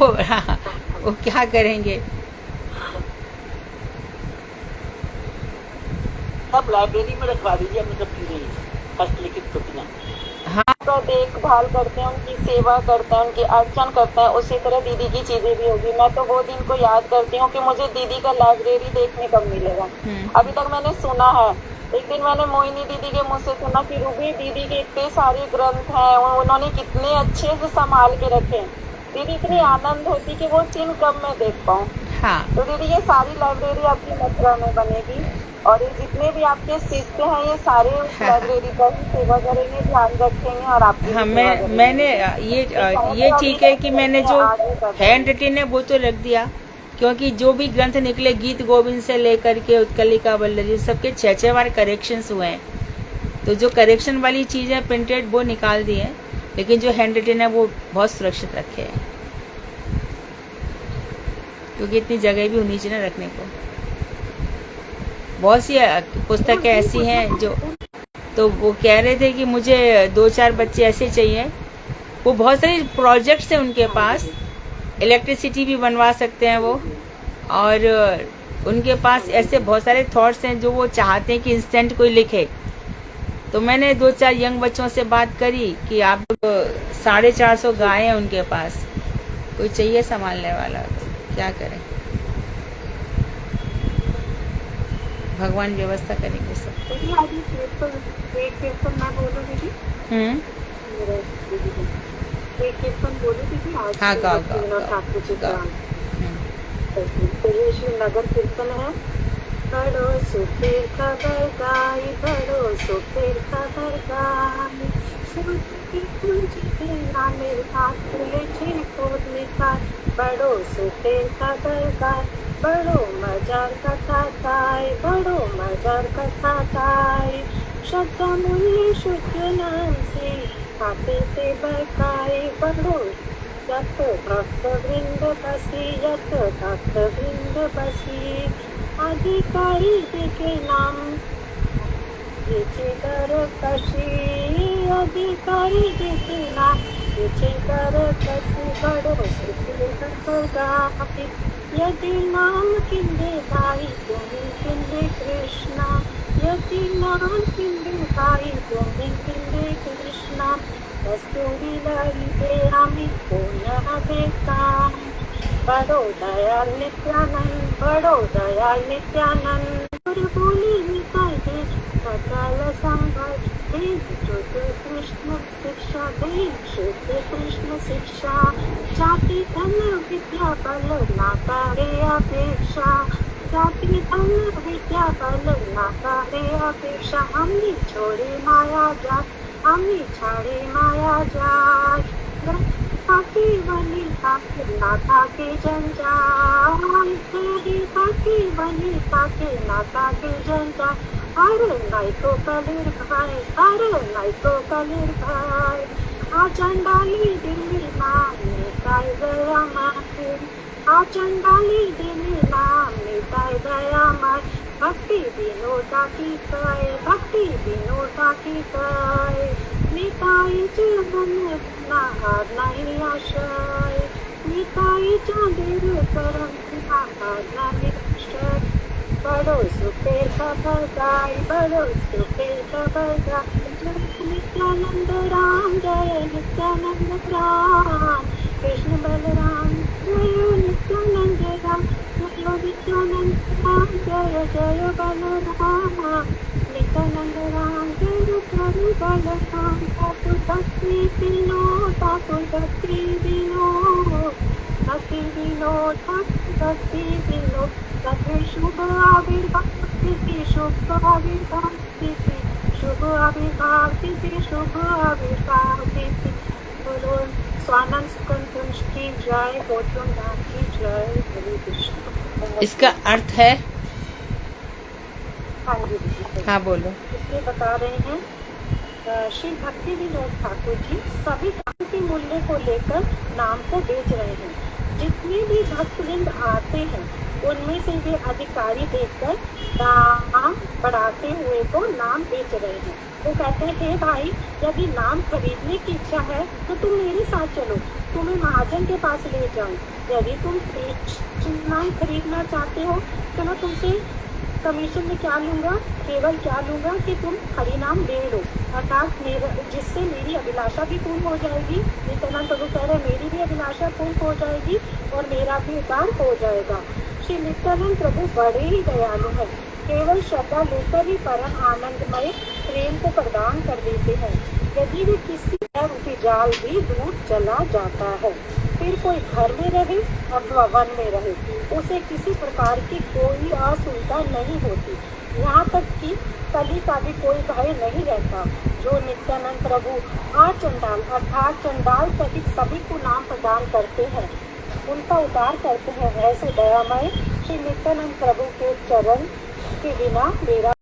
क्या करेंगे। सब लाइब्रेरी में रखवा दीजिए, हमने सब चीजें हस्तलिखित प्रतियां। तो देखभाल करते हैं, उनकी सेवा करते हैं, उनकी अर्चन करते हैं, उसी तरह दीदी की चीजें भी होगी। मैं तो वो दिन को याद करती हूँ कि मुझे दीदी का लाइब्रेरी देखने कब मिलेगा। अभी तक मैंने सुना है, एक दिन मैंने मोहिनी दीदी के मुंह से सुना कि रूबी दीदी के इतने सारे ग्रंथ हैं, उन्होंने कितने अच्छे से संभाल के रखे। दीदी इतनी आनंद होती कि वो सीन कब मैं देख पाऊँ। हाँ। तो दीदी ये सारी लाइब्रेरी आपकी मथुरा में बनेगी और ये जितने भी आपके शिष्य हैं ये सारे उस लाइब्रेरी का ही सेवा करेंगे, ध्यान रखेंगे और आपकी हाँ, मैंने ये ठीक है कि मैंने जो हैंड रिटन है वो तो रख दिया, क्योंकि जो भी ग्रंथ निकले गीत गोविंद से लेकर के उत्कलिका वल्लरी सबके 6 बार करेक्शंस हुए हैं। तो जो करेक्शन वाली चीजें प्रिंटेड वो निकाल दी हैं, लेकिन जो हैंड रिटन है वो बहुत सुरक्षित रखे हैं, क्योंकि इतनी जगह भी होनी चाहिए ना रखने को। बहुत सी पुस्तकें ऐसी हैं जो, तो वो कह रहे थे कि मुझे 2-4 बच्चे ऐसे चाहिए। वो बहुत सारे प्रोजेक्ट्स हैं उनके पास, इलेक्ट्रिसिटी भी बनवा सकते हैं वो, और उनके पास ऐसे बहुत सारे थॉट्स हैं जो वो चाहते हैं कि इंस्टेंट कोई लिखे। तो मैंने 2-4 यंग बच्चों से बात करी कि आप 450 गाय हैं उनके पास, कोई चाहिए संभालने वाला, तो क्या करें। भगवान व्यवस्था करेंगे सब। हाँ, गाओ। नगर कीर्तन है। बड़ो सुखीर खबर गाई, बड़ो सुखीर खबर गाई, बड़ो सुखीर खबर गाई, बड़ो मजार कथा गाय, बड़ो मजार कथा गाय। शब्द मूल्य शुद्ध नाम से खाते थे बरकाए, बड़ो यत भक्त वृंद बसी, यत भक्त वृंद बसी। अधिकारी के नाम कर कशी, अधिकारी के नाम कर कशी, बड़ो सुखीर गाय। यदि नाम किंदे गाई तुम्हें किंदे कृष्णा, यदि नाम किंदे गाई तुम्हें किंदे कृष्णा। कस्तूरी लाई दे आम्ही पुन्हा बेका, बड़ो दयाल नित्यानंद, बड़ो दयाल नित्यानंद। बोली निकाय दे सकल संभाळ, दे शुद्ध कृष्ण शिक्षा, दे शुद्ध कृष्ण शिक्षा। जाति धन विद्या बल नाता रे अपेक्षा, जाति धन विद्या बल नाता रे अपेक्षा। हमने छोड़े माया जात, हमने छाड़े माया जात। ताकि बनी ताकि नाता के जंजाल, तेरी ताकि बनी ताकि नाता के जंजाल। अरे नाई को कलीर भाई, अरे नाई को कलीर भाई। आ चंडाली दिल्ली नाम निताय गया माथे, आ चंडाली दिल्ली नाम निताय गया माथे। भक्ति विनोदा की काय, भक्ति विनोदा की काय। निताई जीवन हार नहीं आशय, निताई चांदेर करम हार नहीं आशय। बड़ो सुखीर खबर गाई, बड़ो सुखीर खबर गाई। जय नित्यानंद राम, जय नित्यानंद राम, कृष्ण बलराम जय नित्यानंद राम, जय नित्यानंद राम, जय जय बलराम, नित्यानंद राम जय जय बलराम, ठाकुर भक्ति विनोद, ठाकुर भक्ति विनोद, भक्ति विनोद, भक्ति विनोद, सत्य शुभ आविर्भाव तिथि, शुभ आविर्भाव तिथि, शुभ आविर्भाव तिथि, शुभ आविर्भाव तिथि। बोलो स्वानंद सुकंठ की जय, बोलो नाम की जय, हरे कृष्ण। इसका अर्थ है? हाँ जी दीदी, हाँ बोलो। इसलिए बता रहे हैं श्री भक्ति विनोद ठाकुर जी सभी काम के मूल्य को लेकर नाम को बेच रहे हैं। जितने भी भक्तवृंद आते हैं उनमें से वे अधिकारी देखकर दाम बढ़ाते हुए को नाम बेच रहे हैं। वो कहते हैं हे भाई, यदि नाम खरीदने की इच्छा है तो तुम मेरे साथ चलो, तुम्हें महाजन के पास ले जाऊं। यदि तुम नाम खरीदना चाहते हो तो मैं तुमसे कमीशन में क्या लूँगा, केवल क्या लूँगा कि तुम हरिनाम ले लो, अर्थात जिससे मेरी अभिलाषा भी पूर्ण हो जाएगी। नित्यानंद प्रभु कह रहे हैं मेरी भी अभिलाषा पूर्ण हो जाएगी और मेरा भी उद्धार हो जाएगा। श्री नित्यानंद प्रभु बड़े ही दयालु हैं, केवल श्रद्धा लेकर ही परम आनंदमय प्रेम को प्रदान कर देते हैं। यदि वे किसी रूपी जाल भी दूर चला जाता है, फिर कोई घर में रहे अथवा वन में रहे, उसे किसी प्रकार की कोई असुविधा नहीं होती। यहाँ तक कि कली का भी कोई भय नहीं रहता। जो नित्यानंद प्रभु चंडाल अर्थात चंडाल सहित सभी को नाम प्रदान करते हैं, उनका उद्धार करते हैं, ऐसे दयामय श्री नित्यानंद प्रभु के चरण के बिना मेरा